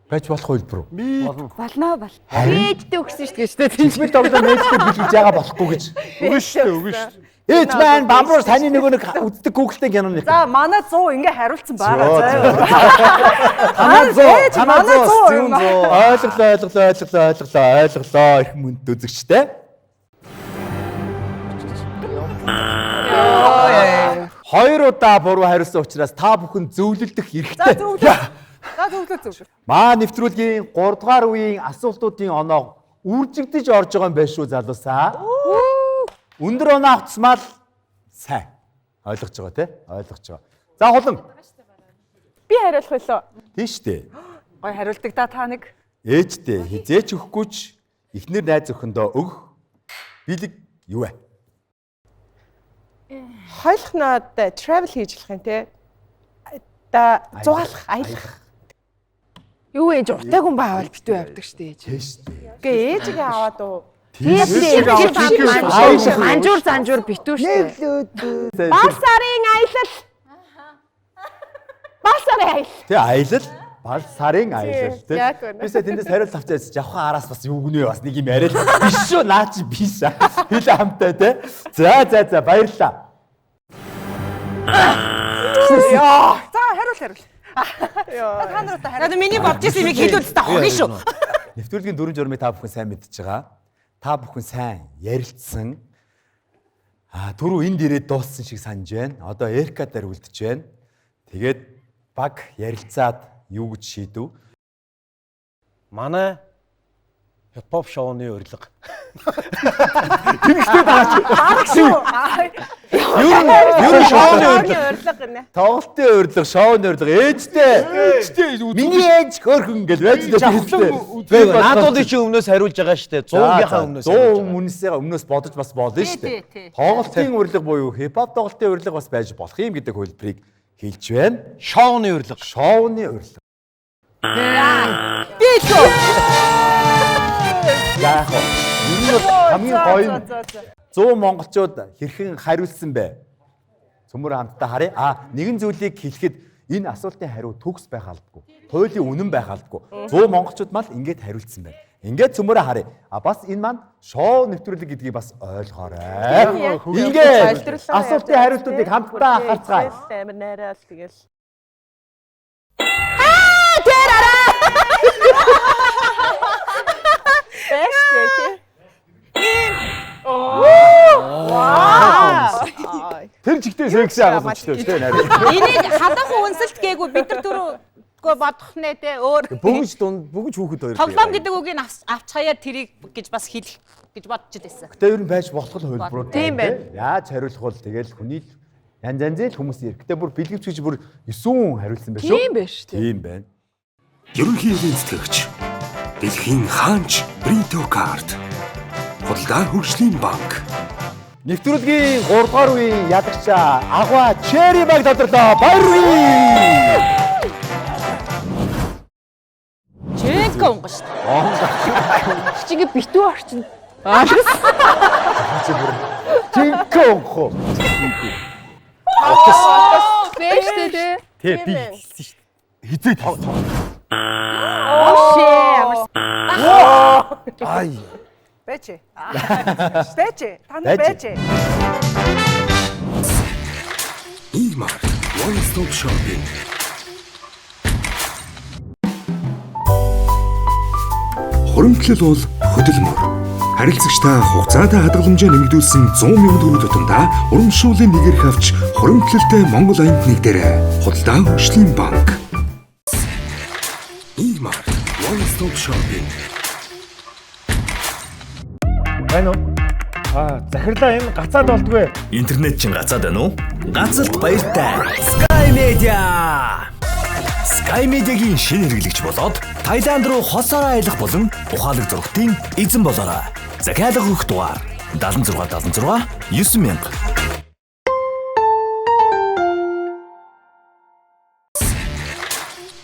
Байж болох хөлбөр үү? Болно. Ээжтэй өгсөн шүү дээ. Чихмэл тоглоом ээжтэй бэлгэж яага болохгүй гэж. Өгнө шүү. Ээж маань бамбрууш таны нөгөө нэг үздэг Google-тэй киноны. За манай 100 ингээ хариулсан байгаа заа. Манай 100 ойлголоо. Их мөнд үзэгчтэй. Хоёр удаа буруу хариулсан учраас та бүхэн зөвлөлдөх хэрэгтэй. За зөвлөө. Маа нэвтрүүлгийн 3 дугаар үеийн асуултуудын оноог үржигдэж орж байгаа юм байна шүү залуусаа. Өндөр оноо авцмал сайн. Ойлгож байгаа тий? Ойлгож байгаа. За хулан. Би хариулах байлоо. Тийм шүү дээ. Гой хариулдаг та нэг. Ээжтэй хизээч өгөхгүйч эхнэр найз охиндоо өгөх бэлэг юу вэ? Хойлохноод travel хийж болох юм те. Да зугаалах, аялах. Юу ээж уртайг хүн баавал битүү явдаг штэ ээж. Тийм шүү дээ. Гээ ээжигээ аваад уу. Занжуур битүү штэ. Бал сарын аялал. Бал сарын аялал. Тэ аялал, бал сарын аялал тий. Яг үнэ. Бисээ тэндээс хариулт авчаас явхан араас бас юу гэнэ бас нэг юм яриад биш шүү наа чи биш аа. Хэл хамтай тий. За баярлалаа. Яа. За хариул. Яа. Та нар одоо хариул. Одоо миний бодож ирсэн юмыг хэлүүлсэн та хогно шүү. Нэвтрүүлгийн 4 журмыг та бүхэн сайн мэдж байгаа. Та бүхэн сайн ярилцсан. Түрүү энд ирээд дууссан шиг санаж байна. Одоо Эрка дээр үлдэж байна. Тэгээд баг ярилцаад юу гэж шийдв? Манай хипхоп шоуны урилга. Тэгштэй даач. Ер нь шоуны урилга гэнэ. Тоглолтын урилга, шоуны урилга. Ээжтэй. Миний ээж хөөрхөн гэж байж дээ. Наадуудын чи өмнөөс хариулж байгаа штэ. 100-ийнхаа өмнөөс. 100 өмнөөс бодож бас болно штэ. Тоглолтын урилга буюу хипхоп тоглолтын урилга бас байж болох юм гэдэг хөлбөрийг хэлж байна. Шоуны урилга. Шоуны урилга. Яах вэ? Энэ бол хамгийн гоё 100 монголчууд хэрхэн хариулсан бэ? Цөмөр хамтдаа харъя. Нэгэн зүйлийг хэлэхэд энэ асуултын хариу төгс байх албагүй. Туйлын үнэн байх албагүй. 100 монголчууд мал ингэж хариулсан байна. Ингээд цөмөрөө харъя. Бас энэ маань шоу нэвтрүүлэг гэдгийг бас ойлгоорой. Ингээд асуултын хариултуудыг хамтдаа харцгаая. Амар найраа л тэгэл. Тэр чигтээ секси агуулчихлаа шүү дээ нарийн. Энийг халах үнсэлт гээгүй бид нар түрүү бодох нэ те өөр. Бүгж хүүхэд хоёр. Тоглоом гэдэг үгийг авч хаяа тэрийг гэж бас хэлэх гэж бодож байсан. Гэтэ ер нь байж болох л хөлбөрүүд. Тийм байна. Яаж хариулах бол тэгэл хүний янз л хүмүүс ирэх. Гэтэ бүр бэлгэвч гэж бүр 9 хариулсан байх шүү. Тийм байна шүү. Тийм байна. Ерөнхий эдийн засгч Дэлхийн хаанч Брито карт. Худалдаа хөгжлийн банк. Нэвтрүүлгийн 3 дугаар үеийн ялагчаа Агва Черри баг тодорлоо. Баяр хүргэе. Чэнка онгоо шүү дээ. Чигээ битүү орчин. Чэнка онгоо. Бэш дээ. Тэ би хэлсэн шүү дээ. Хизээ тав. Ай. Бэчэ. Бэчэ. Тань бэчэ. Имар One Stop Shopping. Хуримтлал бол хөдөлмөр. Харилцагчдаа хугацаатай хадгаламжаа нэмэгдүүлсэн 100 мянган төгрөг тутамдаа урамшууллын нэгэрх авч хуримтлалтай Монгол аянд нэгдээрэй. Худалдаа хөгжлийн банк. Имар One Stop Shopping. Байна уу? Захирлаа энэ гацаад болдгүй. Интернет чинь гацаад байна уу? Гацалт баяртай. Sky Media. Sky Media-гийн шинэ хэрэглэгч болоод Таиланд руу хосоор аялах болон ухаалаг зургтын эзэн болоорой. Захиалга өгөх дугаар 76 9000.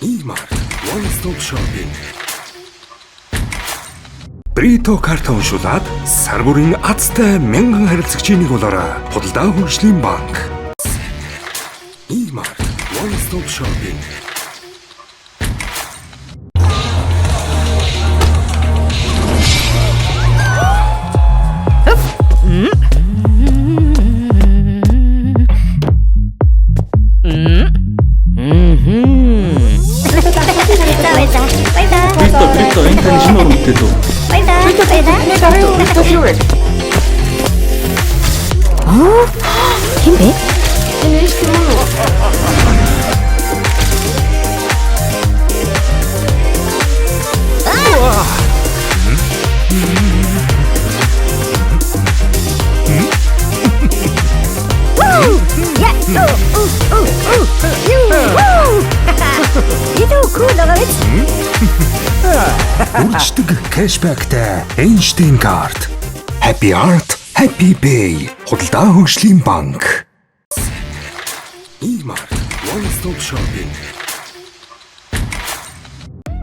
Имар One Stop Shopping. Брито карт уншуулад сар бүрийн азтай 1000 харилцагчийн нэг болоорой. Худалдаа хөгжлийн банк. Имар One Stop Shopping. Брито энэ тань шинэ уран бүтээл үү? Хин бэ? Үрждэг кэшбэктэй Эйнштейн карт. Happy Art, Happy Pay. Худалдаа хөгжлийн банк. Имар One Stop Shopping.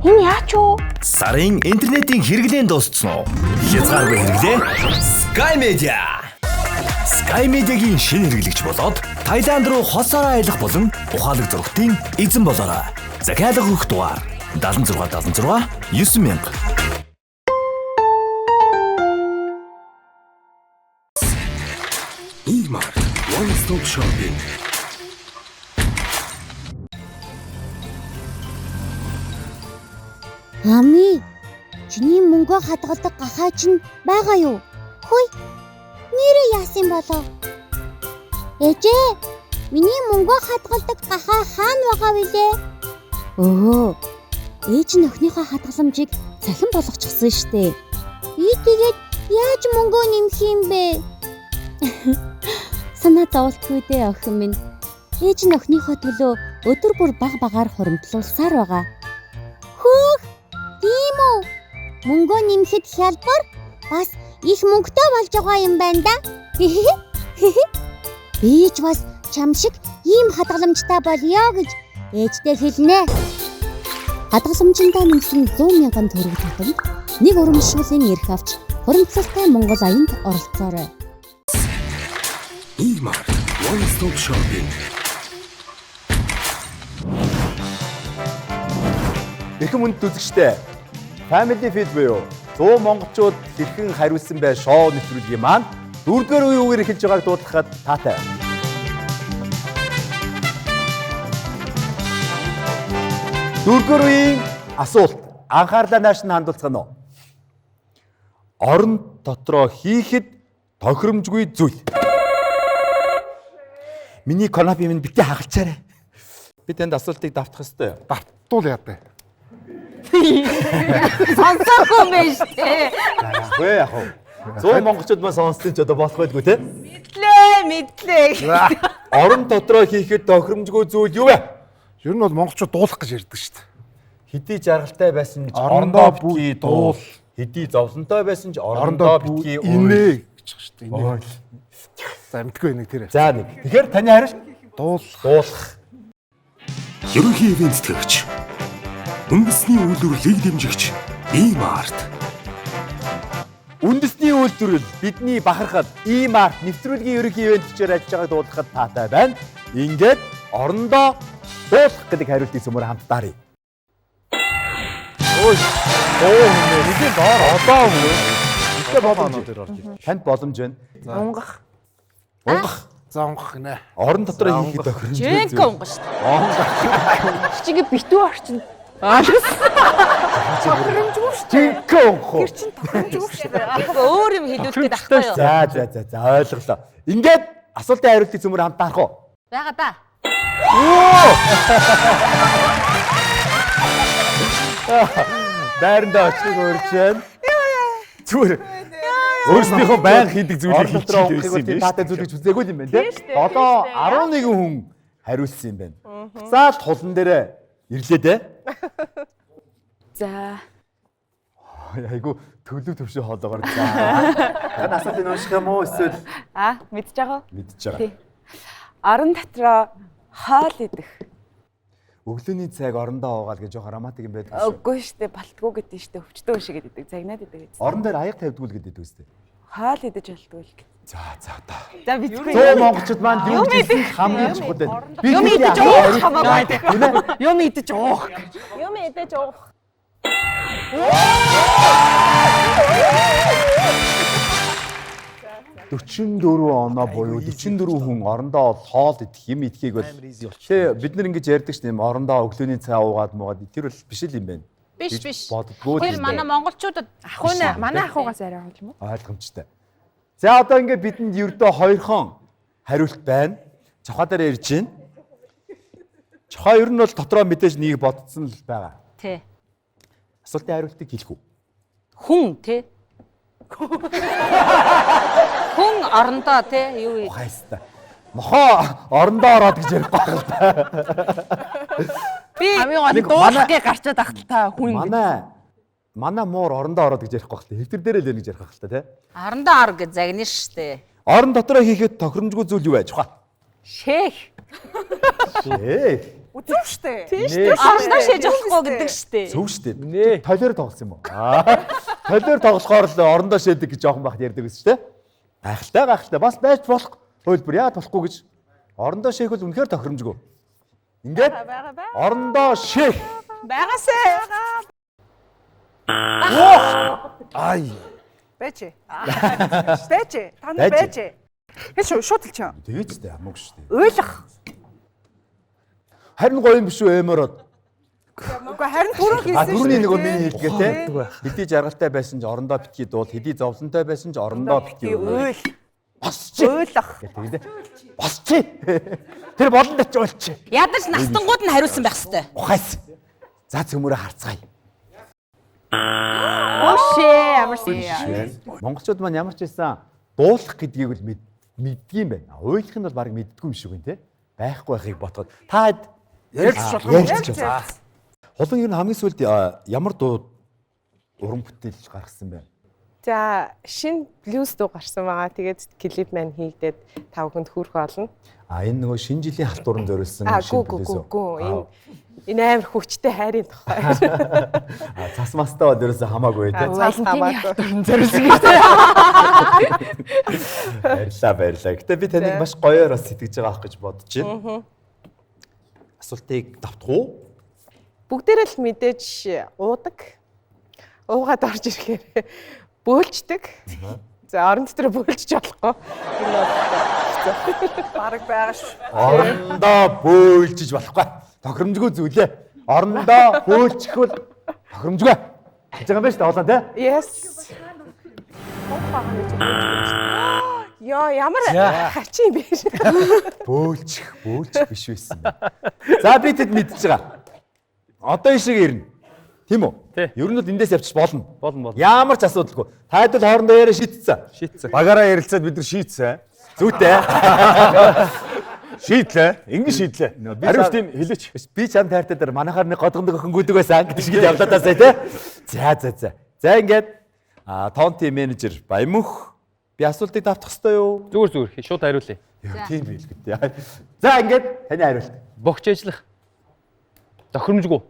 Энэ яач юу? Сарын интернетийн хэрэглэн дууссан уу? Хязгааргүй хэрэглээ. Sky Media. Sky Media-гийн шинэ хэрэглэгч болоод Таиланд руу хосоор аялах болон ухаалаг зургтын эзэн болоорой. Захиалга өгөх дугаар 76 9000. Имар One Stop Shopping. Ами, чиний мөнгө хадгалдаг гахаа чинь байгаа юу? Хөөе. Нэрээ яасан болоо? Ээжээ, миний мөнгөө хадгалдаг гахаа хаана байгаа вүлээ? Өө. Ээж нь охиныхоо хадгаламжийг цахин болгочихсон штэ. Би тэгээд яаж мөнгөө нэмэх юм бэ? Санаа зовлтгүй дээ охин минь. Ээж нь охиныхоо төлөө өдөр бүр баг багаар хуримтлуулсаар байгаа. Хөөх! Тийм үү? Мөнгөө нэмэхэд хялбар бас их мөнгөтэй болж байгаа юм байна да. Би ч бас чам шиг ийм хадгаламжтай болёо гэж ээжтэй хэлнэ. Хадгаламжиндаа нэмсэн 100,000 төгрөг татамд нэг урамшуулын эрх авч хуримтлалтай Монгол аянд оролцоорой. E-Mart One Stop Shopping. Эрхэм хүнд үзэгчдээ Family Feed буюу 100 монголчууд хэрхэн хариулсан бай шоу нэвтрүүлгийн маань 4-р үеүгээр эхэлж байгааг дуудлахад таатай. Дөрөвдүгээр үеийн асуулт анхаарлаа нааш нь хандуулцгаана уу? Орон дотроо хийхэд тохиромжгүй зүйл. Миний конопи минь битээ хагалчаарай. Би танд асуултыг давтах ёстой. Давтуул яатай. Сонсоогүй юм байна шүү дээ. Яахгүй яах вэ? 100 монголчууд маань сонссон ч одоо болох байлгүй те? Мэдлээ. Орон дотроо хийхэд тохиромжгүй зүйл юу вэ? Ер нь бол монголчууд дуулах гэж ярьдаг шүү дээ. Хэдий жаргалтай байсан ч орондоо битгий дуул. Хэдий зовлонтой байсан ч орондоо битгий инээ гэж шүү дээ. Инээ. За мэдгүй нэг тэр. За нэг. Тэгэхээр таны хариулт дуулах. Ерөнхий ивент тэтгэгч. Үндэсний үйлдвэрлэлийг дэмжигч E-Mart. Үндэсний үйлдвэрлэл бидний бахархад E-Mart нэвтрүүлгийн ерөнхий ивент тэтгэгчээр ажиллаж байгааг дуудахад таатай байна. Ингээд орондоо дуулах гэдэг хариултыг сүмээр хамтдаарай. Ой. Нэг доор одоо үү? Ихтэй боломж дээр орж ирж. Танд боломж байна. Унгах. За унгах гинэ. Орон дотор хийхэд тохиромжтой. Жинк унгах шүү дээ. Чигээ битүү орчин. Тохиромжгүй шүү дээ. Жинк унгах. Тэр чинь тохиромжгүй шүү дээ. Өөр юм хэлүүлэхэд ахгүй юу? За ойлголоо. Ингээд асуултын хариултыг сүмээр хамтаарах уу? Бага да. Дайранда очиг өөрч байна. Зүгээр. Өөрсдийнхөө баян хийдэг зүйлийг хийчихсэн байсан юм байна. Таатай зүйлийг үзээгүй юм байна те. Одоо 11 хүн хариулсан юм байна. Буцаад тулан дээрээ ирлээ те. За. Айгу төлөв төвшөө хоолоогоор за. Тань асуултыг унших юм уу эсвэл Мэдж байгаа. мэдж байгаа. Орон дотроо хоол идэх. Өглөөний цаг орондоо уугаал гэж жоох романтик юм байдаг шүү. Үгүй штэ балтгүй гэдэг штэ өвчтөө шиг гэдэг. Загнаад идэг гэсэн. Орон дээр аяг тавьдгүй л гэдэг үстэй. Хоол идэж болдгүй л гэдэг. За та. За бидгүй. 100 монголчууд маань юу гэсэн хамгийн чухал байна. Юм идэж уух хамаагүй. Юм идэж уух. Юм идэж уух. 44 оноо буюу 44 хүн орондоо хоол идэх юм идэхийг бол тэгээ бид нар ингэж ярьдаг ш юм орондоо өглөөний цай уугаад муугаад тэр бол биш л юм байна. Биш. Боддгоо Тэр манай монголчуудад Ахуйна манай ахуйгаас арай ойлгож юм уу? ойлгомжтой. За одоо ингээд бидэнд ердөө хоёрхон хариулт байна. Чохоо дээр ирж байна. Чохоо ер нь бол дотроо мэдээж нэг бодсон л байгаа. тий. Асуултын хариултыг хэлэх үү? Хүн тий. Хүн орондоо тий юу вэ? Хайста. Нохоо орондоо ороод гэж ярихгүй байх л та. Би хамгийн гол дуулах гэ гарчаад ахтал та хүн Манай муур орондоо ороод гэж ярихгүй байх л та. Хэвтэр дээрээ л ярих гэж ярих байх л та тий. Орондоо ор гэж загнаа штэ. Орон дотроо хийхэд тохиромжгүй зүйл юу байж хаа? Шээх. үзв штэ. Орондоо шээж болохгүй гэдэг штэ. Зөв штэ. Толиор тоглосон юм уу? Толиор тоглохоор л орондоо шээдэг гэж жоохон бахад ярьдаг гэсэн штэ. Гайхалтай. Бас байж болох. Хөлбөр яа болохгүй гэж. Орондоо шээх бол үнэхээр тохиромжгүй. Ингээд орондоо шээх. Байгаасаа. Ай. Бэж. Тань бэж. Хэш шууд хэлчихэ. Тэгээд ч хамаагүй штэ. Ойлгох. Харин гоё юм биш үү эмороод. Үгүй харин түрүү хийсэн. Түрүүний нөгөө миний хэлгээ те. Хэдий жаргалтай байсан ч орондоо битгий дуул, хэдий зовлонтой байсан ч орондоо битгий уйл. Босч. Өөлөх. Тэгээд босч. Тэр болон дач уулч. Ядаж настангууд нь хариулсан байх хэвээр. Ухаас. За цөмөрө харцгаая. Ошээ амарсан. Монголчууд маань ямар ч байсан дуулах гэдгийг л мэддгийм байна. Ойлгох нь бол баг мэддгүй юм шиг байна те. Байхгүй байхыг ботход. Та Ярьж болох юм. Хулан ер нь хамгийн сүүлд ямар дуу уран бүтээл гаргасан бэ? За шинэ блюз дуу гарсан байгаа. Тэгээд клип маань хийгдээд та бүхэнд хүрэх болно. Энэ нөгөө шинэ жилийн халтуран зориулсан шинэ блюз үү? Энэ амар хүчтэй хайрын тухай. Цас мастай бол ерөөсөө хамаагүй те. Валентины халтуран зориулсан. Баярлаа. Гэтэ би таныг маш гоёор бас сэтгэж байгаа ах гэж бодож байна. Асуултыг давтах уу? Бүгдээрээ л мэдээж уудаг. Уугаад орж ирэхээр бөөлждөг. За орон дотор бөөлжж болохгүй. Бараг байгаа ш. Орондоо бөөлжиж болохгүй. Тохиромжгүй зүйлээ. Орондоо бөөлжихгүй тохиромжгүй. Гэж байгаа юм байна шүү дээ хоолой те? Yes. Яа ямар хачин юм бэ? Бөөлжих биш байсан. За би тэд мэдчихэж байгаа. Одоо ишиг ирнэ. Тийм үү? Ер нь бол эндээс явчих болно. Болно. Ямар ч асуудалгүй. Тайдл хоорондоо яриа шийдсэн. Багаараа ярилцаад бид нар шийдсэн. Зүйтэй. Шийдлээ. Ингэ шийдлээ. Хариулт юм хэлээч. Би чам тайртай дээр манайхаар нэг годгонд охингүйдэг байсан гэдэг шиг явлаа таасаа тий. За. За ингээд Тонти менежер Баямүх би асуултыг давтах ёстой юу? Зүгээр шууд хариулъя. Тийм бийл гэдэг. За ингээд таны хариулт. Богч ажиллах. Тохиромжгүй.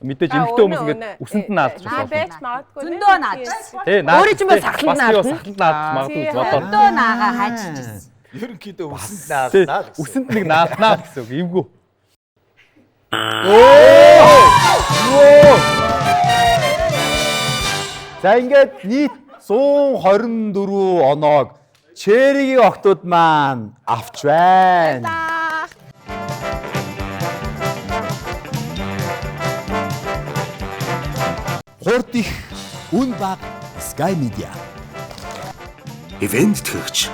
Мэдээж эмэгтэй хүмүүс ингээд үсэнд нь наадчих болно. Байж магадгүй. Зөндөө наадчихсан. Өөрөө ч юм бол сахлан наадчихсан. Магадгүй бодоод. Зөндөө наагаа хайчихсан. Ерөнхийдөө үсэнд нааднаа. Үсэнд нэг нааднаа гэсэн үг. Эвгүй. За ингээд нийт 124 оноог Черигийн охтууд маань авч байна. Хурд их үн баг Sky Media. Ивент төгч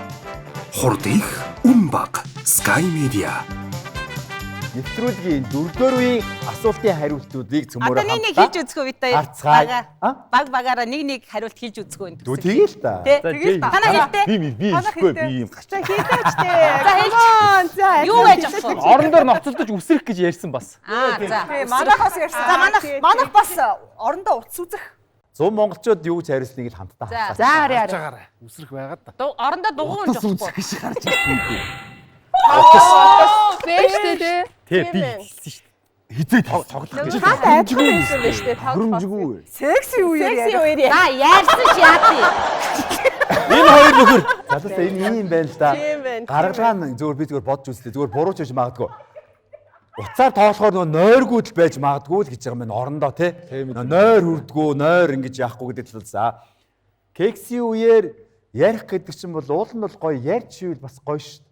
хурд их үн баг Sky Media. Нэвтрүүлгийн 4-р үеийн асуултын хариултуудыг цөмөрө хамтдаа. Одоо нэг хийж үзэх үү битээ. Багаараа нэг хариулт хийж үзэх үү. Дүү тэгээ л та. Тэгээ л та. Танаа хэлтэй. Би ихгүй би юм. За хийлээч дээ. За юу байж ах вэ? Орон дээр ноцолдож үсрэх гэж ярьсан бас. За. Манайхаас ярьсан. За манайх бас орондоо утас үзэх. 100 монголчууд юу гэж хариулсныг л хамтдаа За. Хараагаа. Үсрэх байгаад та. Орондоо дугуун жохгүй. гэж гарч ирсэн. Бэжтэй. Тий би хэлсэн шүү дээ. Хизээ тоглох гэж. Хаатай адилхан байсан байж тээ. Хөрөмжгүй. Секси үеэр яа. За яарсан ч яатыг. Энэ хоёр нөхөр. Залуусаа энэ юм байна л да. Тийм байна. Гаргалгаа нь зүгээр би зүгээр бодж үзлээ. Зүгээр буруу ч хийж магадгүй. Уцаар тоглохоор нөгөө нойргууд л байж магадгүй л гэж байгаа юм орондоо тий. Нойр хүрдгүү, нойр ингэж яахгүй гэдэг л за. Кекси үеэр ярих гэдэг чинь бол уул нь бол гоё ярьж шивэл бас гоё шүү.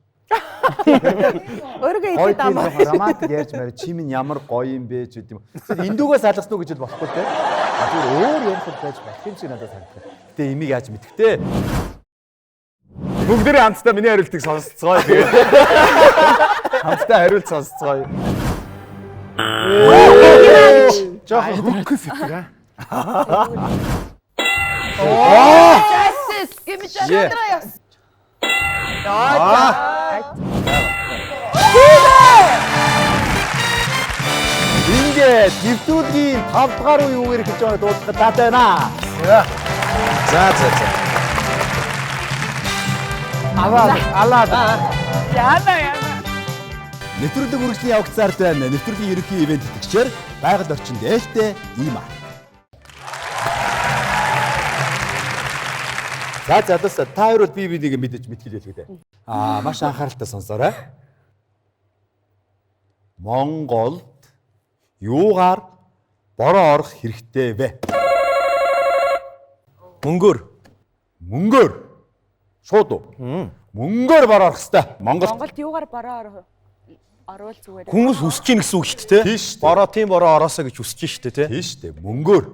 Өөргөө идэв дамаа. Романтик ярьж маар чи минь ямар гоё юм бэ ч гэдэм. Эндүүгээс алгасан уу гэж л болохгүй те. Тэр өөр ярих байж болох юм чи надад санагдав. Гэтэ имийг яаж мэдэх те. Бүгдээрээ хамтдаа миний хариултыг сонсцгоё тэгээд. Хамтдаа хариулт сонсцгоё. Жохон хөнгөн сэтгэг аа. Justice, give me justice. Ингээд нэвтрүүлгийн 5 дугаар үе үгээр хийж байгаа дуусгах таатай байна. За. Алаад. Яна. Нэвтрүүлэг үргэлжлэн явагцаард байна. Нэвтрүүлгийн ерөнхий ивент итгэгчээр байгаль орчинд ээлтэй ийм аа. За залуусаа та хоёр бол би нэг мэдээж мэдхийлээ л гэдэг. Маш анхааралтай сонсоорой. Монголд юугаар бороо орох хэрэгтэй вэ? Мөнгөөр. Шууд уу? Мөнгөөр бороо орох хэрэгтэй. Монголд юугаар бороо орвол зүгээр. Хүмүүс хүсэж гин гэсэн үг шүү дээ. Бороо тийм бороо ороосоо гэж хүсэж шүү дээ тий. Тийм шүү дээ. Мөнгөөр.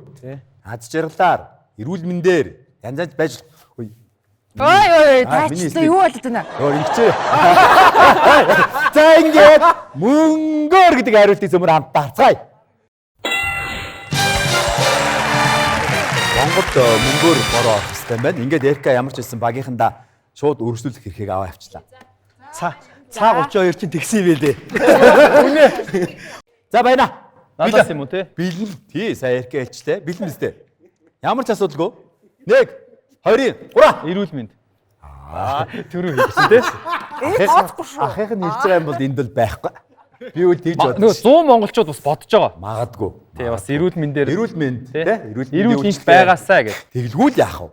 Аз жаргалаар, эрүүл мэндээр янз янз байж Ой, таачлаа юу болоод байна? Өөр ингэчээ. За ингээд мөнгөөр гэдэг хариултыг зөвмөр хамтдаа харцгаая. Монголд мөнгөөр бороо орох хэрэгтэй байна. Ингээд Эрка ямар ч хэлсэн багийнхандаа шууд өргөжлүүлэх хэрхийг аваа авчлаа. Цаа 32 чинь тэгсэн юм байлээ. За баяна. Надаас юм уу те? Бэлэн. Тий, сая Эрка хэлчлээ. Бэлэн биз дээ. Ямар ч асуудалгүй. 1 2 3 Эрүүл мэнд. Түрүү хэлсэн те? Тооцохгүй шүү. Ахих нь хэлж байгаа юм бол энд бол байхгүй. Би үл тийж Нөгөө бодсон. 100 монголчууд бас бодож байгаа. Магадгүй. Тий, бас эрүүл мэндээр Эрүүл мэнд тий? эрүүл мэнд байгаасаа гэж. Тэглгүүл яах вэ?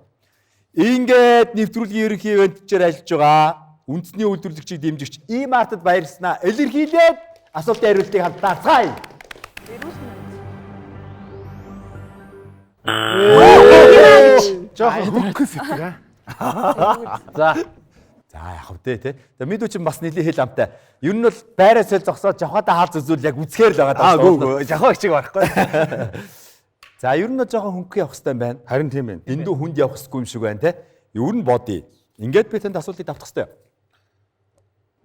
Ингээд нэвтрүүлгийн ерөнхий ивентчээр ажиллаж байгаа үндэсний үйлдвэрлэгчийг дэмжигч E-Mart-д баярлснаа илэрхийлээд асуултын хариултыг хамтдаа харцгаая. Жохон хөнгөс итгэв. За. За яах вэ те? Тэгээ мэдүү чинь бас нэлийн хэл амтай. Ер нь бол байраа сэл зогсоод жохоодоо хаал зүзүүл яг үзэхээр л байгаа даа. Гүү жахаа хичээг барахгүй. За ер нь бол жоохон хөнгөх явах хэрэгтэй байна. Харин тийм байна. Дэндүү хүнд явах хэрэгтэй юм шиг байна те. Ер нь бодъё. Ингээд би танд асуултыг давтах хэрэгтэй.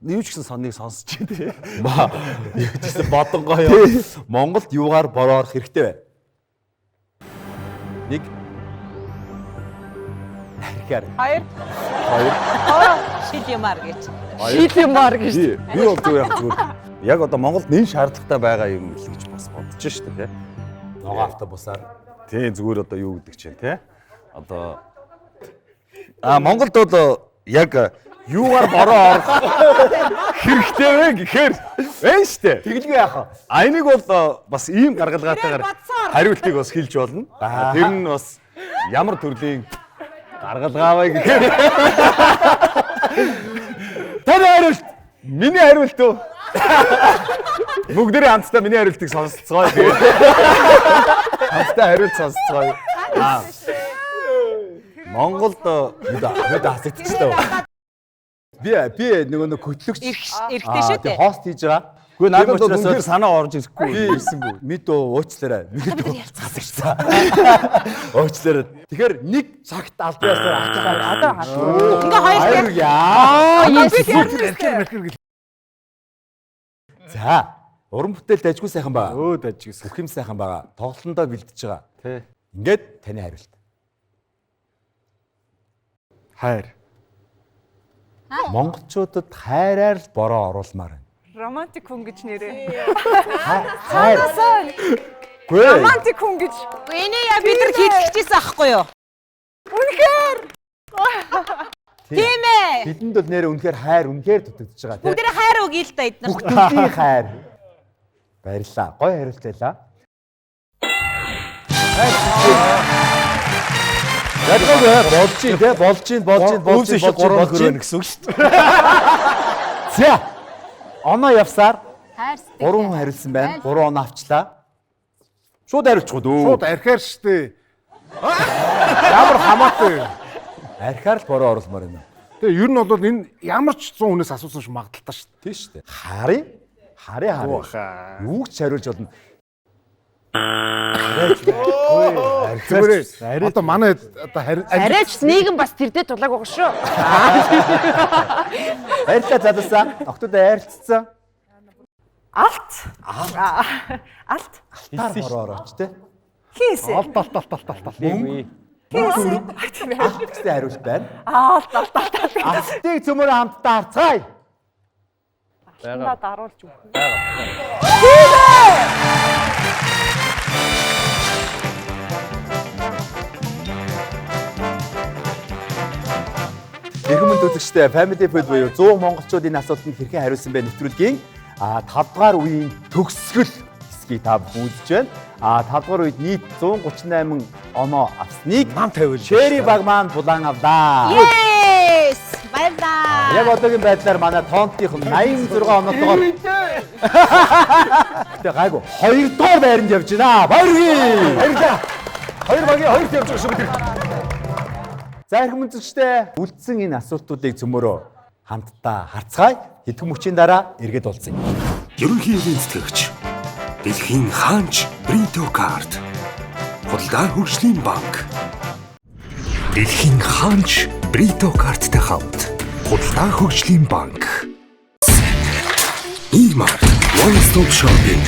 Юу ч гэсэн соныг сонсч дээ. Маа юу ч гэсэн бодонгоо юу. Монголд юугаар бороо орох хэрэгтэй вэ? 1 Аргаар. 2 шил юмар гэж. Шил юмар гэж. Би бол зөв яг зүгээр. Яг одоо Монголд нэн шаардлагатай байгаа юм л гэж бас бодож штэ тий. Ногоо автобусаар. Тий зүгээр одоо юу гэдэг чинь тий. Одоо Монголд бол яг юугаар бороо орох хэрэгтэй вэ гэхээр байна штэ. Тэгэлгүй яах вэ? Энийг бол бас ийм гаргалгаатайгаар хариултыг бас хэлж болно. Тэр нь бас ямар төрлийн гаргалгаа вэ гэхээр Таны хариулт. миний хариулт уу? Бүгдээрээ хамтдаа миний хариултыг сонсцгоо. Тэгээд хамтдаа хариулт сонсцгоо. Монголд бид асагдчихлаа. Би нөгөө хөтлөгч Эрэхтэй шүү дээ. хост хийж байгаа. Гэхдээ надад бол учраас үнээр санаа орж ирэхгүй ирсэнгүй. Мэдөө уучлаарай. Мэдөө засагчаа. Уучлаарай. Тэгэхээр нэг цагт албаасаар Одоо ингээ 2 яа. За, уран бүтээл дажгүй сайхан байгаа. Дажгүйс. Бүх юм сайхан байгаа. Тоглолтондоо бэлдэж байгаа. Тий. Ингээд таны хариулт. Хайр. Монголчуудад хайраар л бороо оруулмаар байна. Романтик хүн гэж нэрээ. Хайр. Гүй. Романтик хүн гэж. Энийг яа бид нар хэлчихсэн аахгүй юу? Үнэхээр. Тийм ээ. Бидэнд бол нэр үнэхээр хайр үнэхээр дутагдж байгаа тийм. Бүгдээ хайр өгье л да эднэр. Бүгдийн хайр. Баярлаа. Гоё хариулт байлаа. Яг болж Өвс шиг 3 хөрөөнө гэсэн үг шүү дээ. За. Оноо явсаар Хайр 3 хүн хариулсан байна. 3 оноо авчлаа. Шууд хариулчихгүй дөө. Шууд архиар штэ. Ямар хамаатай. Архиар л бороо оруулмаар юм. Тэгээ ер нь бол энэ ямар ч 100 хүнээс асуусан ш магадaltaй штэ. Тийм штэ. Харъя. Юу ч хариулж болно. Зүгээр. Одоо манай одоо Арайч нийгэм бас тэр дээр дулааг байгаа шүү. Баярлалаа задасан. Октод айрлцсан. Алт. Таар бороо орооч те. Хийсэ. алт. Хийсэ. Тэгсэн хариулт байна. Алт. Алтыг цөмөр хамтдаа харцгаая. Надад даруулж өгөх. Эрхэм үзэгчдээ Family Food буюу 100 монголчуудын асуултанд хэрхэн хариулсан бэ нэвтрүүлгийн 5 дугаар үеийн төгсгөл хэсгийг та бүхэн үзэж байна. 5 дугаар үед нийт 138 оноо авсныг Нам тавиул. Cherry баг маань булан авлаа. Yes! Баярлаа. Яг одоогийн байдлаар манай Тонтих 86 оноотойгоор Тэ гайгүй 2 дугаар байранд явж байна. Баяргий. Баярлалаа. 2 багийн 2-т явж байгаа шүү бид. За эрхэм үзэгчдээ үлдсэн энэ асуултуудыг цөмөрөө хамтдаа харцгаая. Хэдхэн мөчийн дараа эргээд уулзъя. Ерөнхий эзэмшигч Дэлхийн хаанч Брито карт. Худалдаа хөгжлийн банк. Дэлхийн хаанч Брито карттай хамт худалдаа хөгжлийн банк. Имар One Stop Shopping.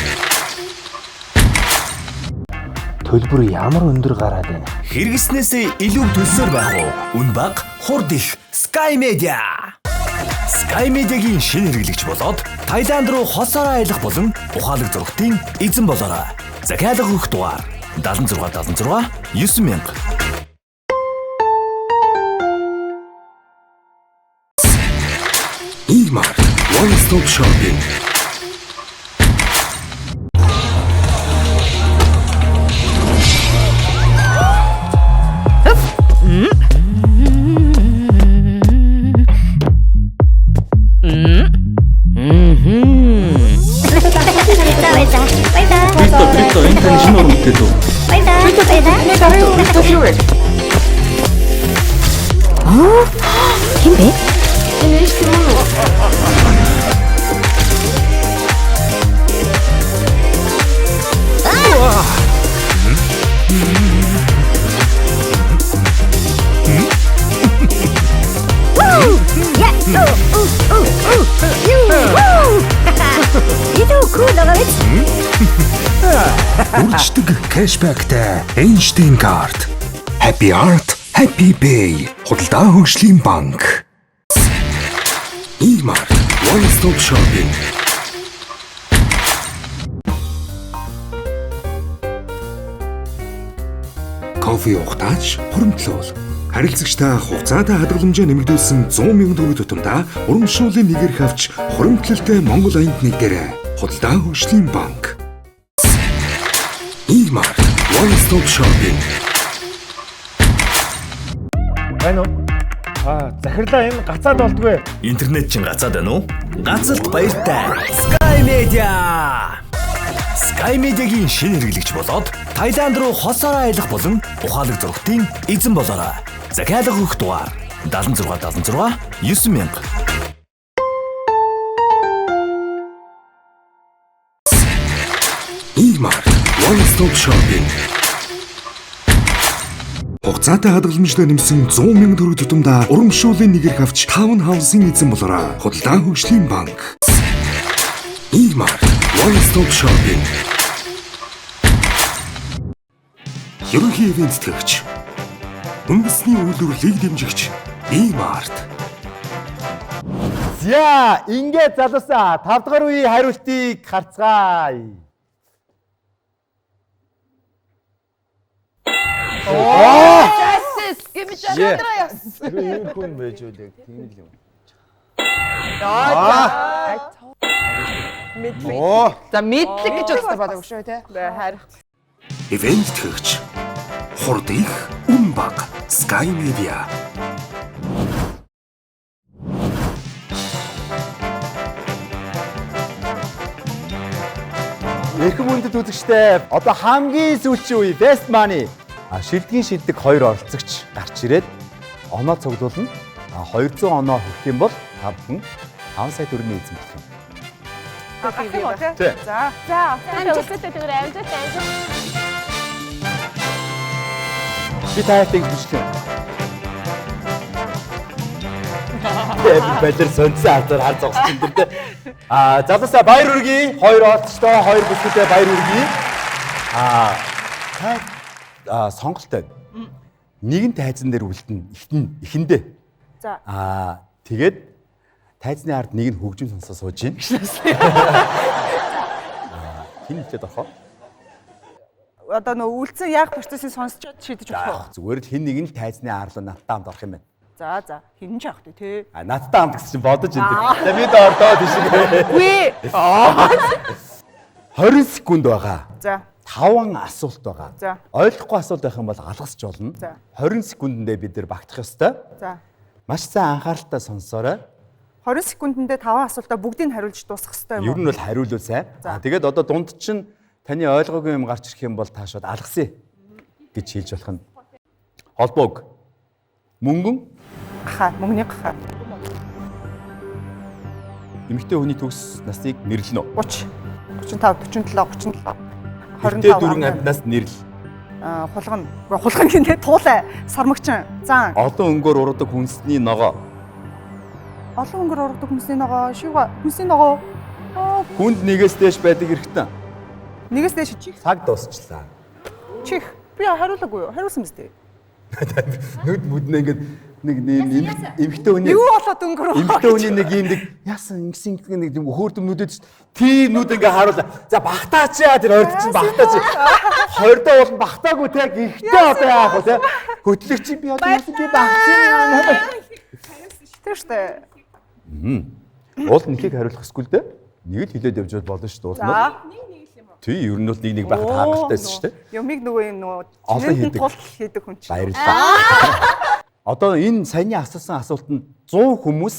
Төлбөр ямар өндөр гараад байна? Хэрэгснээсээ илүү төлсөөр байх уу? Үн баг, хурд их Sky Media. Sky Media-гийн шинэ хэрэглэгч болоод Таиланд руу хосоор аялах болон ухаалаг зургтын эзэн болоорой. Захиалга өгөх дугаар 7676 9000. Имар One Stop Shopping. Брито энэ тань шинэ уран бүтээл үү? Хин бэ? Үрждэг кэшбэктэй Einstein Card. Happy Art, Happy Pay. Худалдаа хөгжлийн банк. Имар One Stop Shopping. Кофе ухтаач хуримтлуул. Харилцагчтай хугацаатай хадгаламжаа нэмэгдүүлсэн 100,000 төгрөг тутамдаа урамшууллын нэгэрх авч хуримтлалтай Монгол аянд нэгдээрэй. Худалдаа хөгжлийн банк. Имар One Stop Shopping. Байна уу? Захирлаа энэ гацаад болдгүй. Интернет чинь гацаад байна уу? Гацалт баяртай. Sky Media. Sky Media-гийн шинэ хэрэглэгч болоод Таиланд руу хосоор аялах болон ухаалаг зургтын эзэн болоорой. Захиалга өгөх дугаар 7676 9000. Имар One Stop Shopping. Хугацаатай хадгаламжтай нэмсэн 100,000 төгрөг тутамдаа урамшууллын нэгэрх авч Town House-ын эзэн болоорой. Худалдаа хөгжлийн банк. Имар One Stop Shopping. Ерөнхий ивент тэтгэгч. Үндэсний үйлдвэрлэлийг дэмжигч Имарт. За, ингээд залуусаа 5 дахь үеийн хариултыг харцгаая. Justice, give me justice. Энэ хүн байж үлээ. Тийм л юм. За мэдлэг гэж бодсон байдаг шүү те. Харин. Ивент тэтгэгч. Хурд их үн баг Sky Media. Эрхэм хүндэт үзэгчтэй одоо хамгийн сүүлчийн үе Best Money шилдгийн шилдэг 2 оролцогч гарч ирээд оноо цуглуулна. 200 оноо хүрэх юм бол та бүхэн 5 сая төгрөгийн эзэн болох юм. За. Би таатай бичлээ. Балер сонцсон хазар хар зогссон юм дээ. Залуусаа баяр хүргэе. 2 оролцогчтой 2 бүсгүйтэй баяр хүргэе. Сонголттой. Нэгэн тайзан дээр үлдэн ихэндээ. За. Тэгээд тайзны ард нэг нь хөгжим сонсоо сууж гин. Хин хэлээд орхоо. Одоо нөө үйлцэн яг процессыг сонсчод шийдэж болох уу? Зүгээр л хин нэг нь тайзны арлуу надтай хамт орох юм байна. За. Хин ч авах тий. Надтай хамт гэсэн чинь бодож энэ. За бид ордоо тийш. Үгүй. 20 секунд байгаа. За. 5 асуулт байгаа. За. Ойлгохгүй асуулт байх юм бол алгасч болно. За. 20 секундэд бид нэр багтах ёстой. За. Маш сайн анхааралтай сонсоорой. 20 секундэд 5 асуултаа бүгдийг хариулж дуусгах ёстой юм уу? Ер нь бол хариулвал сайн. Тэгээд одоо дунд чинь таны ойлгоогүй юм гарч ирэх юм бол та шууд алгасъя гэж хэлж болох нь. Холбоог. Мөнгөн. Мөнгөний гахаа. Эмэгтэй хүний төгс насныг нэрлэнэ үү? 30, 45, 47, 47. 25 дүрэн амтнаас нэрлэл. хулган гинэ туулай сармагчин зан Олон өнгөөр ургадаг хүнсний ногоо. олон өнгөөр ургадаг хүнсний ногоо шивга хүнсний ногоо Хүнд нэгээс дээш байдаг эрхтэн. нэгээс дээш чих Цаг дуусчлаа. чих би хариулаагүй юу хариулсан биз дээ Нүд мүднэ ингээд нэг эмхтэй хүний юу болоод өнгөрөө эмхтэй хүний нэг юм нэг яасан ингэсэн нэг юм хөөрдөм нүдэд тийм нүд ингээ харуулаа. За багтаач яа тэр ойрд чинь багтаач. Хордоо бол багтаагүй те ихтэй одоо яах вэ те. Хөтлөгч би одоо яасан би багтсан. тэр штэ Уул нэхийг хариулах эсвэл дээ. Нэг л хилээд явж болно шүү дээ уулнаа. Тий, ер нь бол нэг багт хангалтайсэн шүү дээ. Юмыг нөгөө юм нөгөө Олон хийдэг. тул хийдэг хүн чинь. Баярлалаа. Одоо энэ саяны асуусан асуултанд 100 хүмүүс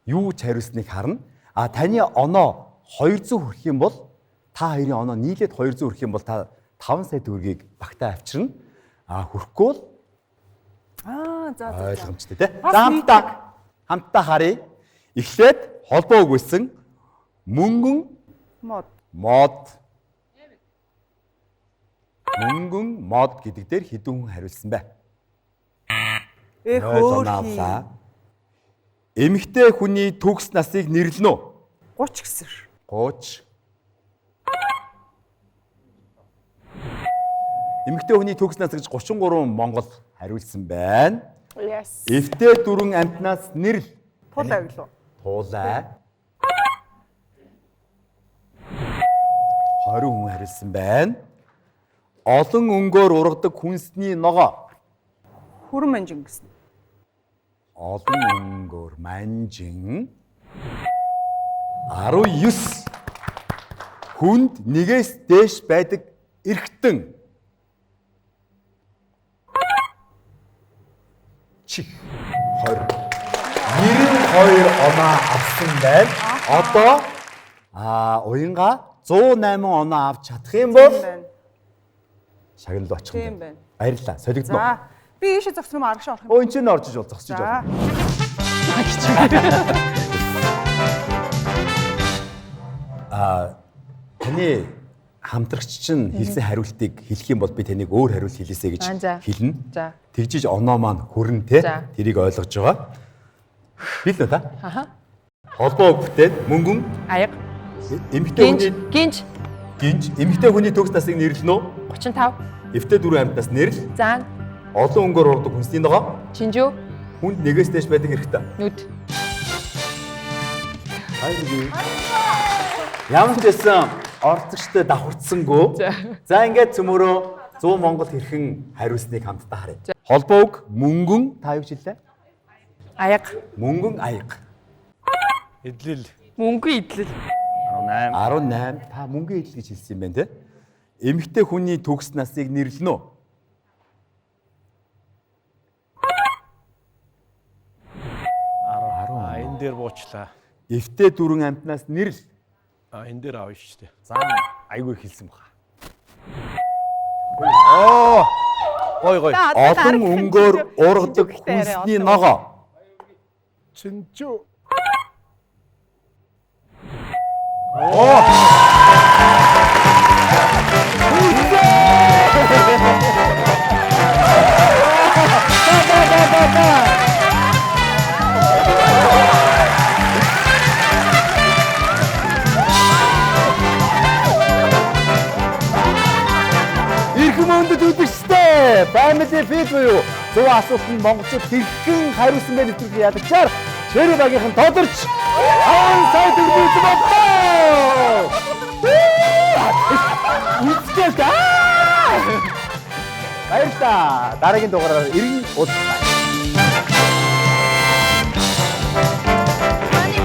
юу ч хариулсныг харна. А таны оноо 200 хүрэх юм бол та хоёрын оноо нийлээд 200 хүрэх юм бол та 5 сая төгрөгийг багтаа авчирна. А хүрэхгүй бол За ойлгомжтой тий. За хамтдаа харъя. Эхлээд холбоо өгүүлсэн мөнгөн мод гэдэг дээр хэдэн хүн хариулсан бэ? хөөх. Эмэгтэй хүний төгс насыг нэрлэнэ үү? 30 гэсэн. 30. Эмэгтэй хүний төгс нас гэж 33 Монгол хариулсан байна. Yes. Эвтэй дөрвөн амтнаас нэрл. Туулай гэлөө. Туулай. 20 хүн хариулсан байна. Олон өнгөөр ургадаг хүнсний ногоо. Хүрэн манжин гэсэн. Олон өнгөөр манжин 19 хүнд нэгээс дээш байдаг эргэтэн. Чих 20 92 оноо авсан байна. Одоо уянга 108 оноо авч чадах юм бол шагналд очих юм байна. Баярлалаа. Солигдно. За би ийшээ зогсох юм арагш орох юм. Өө энэ ч н орж иж бол зогсож иж болно. Таны хамтрагч чинь хэлсэн хариултыг хэлэх юм бол би таныг өөр хариулт хэлээсэй гэж хэлнэ. За. Тэгжиж оноо маань хүрнэ те. Тэрийг ойлгож байгаа. Хэл нэ та? Холбоо өгөхтэй мөнгөн аяга эмэгтэй хүний гинж эмэгтэй хүний төгс насыг нэрлэнэ үү? 35 Эвтэй дөрвөн амтнаас нэрл. зан Олон өнгөөр ургадаг хүнсний ногоо. чинжүү Хүнд нэгээс дээш байдаг эрхтэн. нүд Ямар ч байсан орцогчтой давхарцсангүй. За ингээд цөмөрөө 100 Монгол хэрхэн хариулсныг хамтдаа харъя. Холбоог мөнгөн та юу хэллээ? аяга Мөнгөн аяга. Эдлэл. мөнгө идэл 18 та мөнгөн идэл гэж хэлсэн юм байна те. Эмэгтэй хүний төгс насыг нэрлэнэ үү? 10. Энэ дээр буучлаа. Эвтэй дөрвөн амтнаас нэрл. Энэ дээр авъя шүү дээ. За айгүй хэлсэн баха. Гой. Олон өнгөөр ургадаг хүнсний ногоо. Чинчүү. Ирхмөнд үдштэй. Family Feud буюу 100 асуултанд монголчууд хэрхэн хариулсан бэ нэвтрүүлэг ялагчаар Чэри багийнхан тодорч 5 сая төгрөг үзэн бодлоо. Үстэй та. Баярлалаа. Дараагийн дугаараар иргэн уулзъя. Мани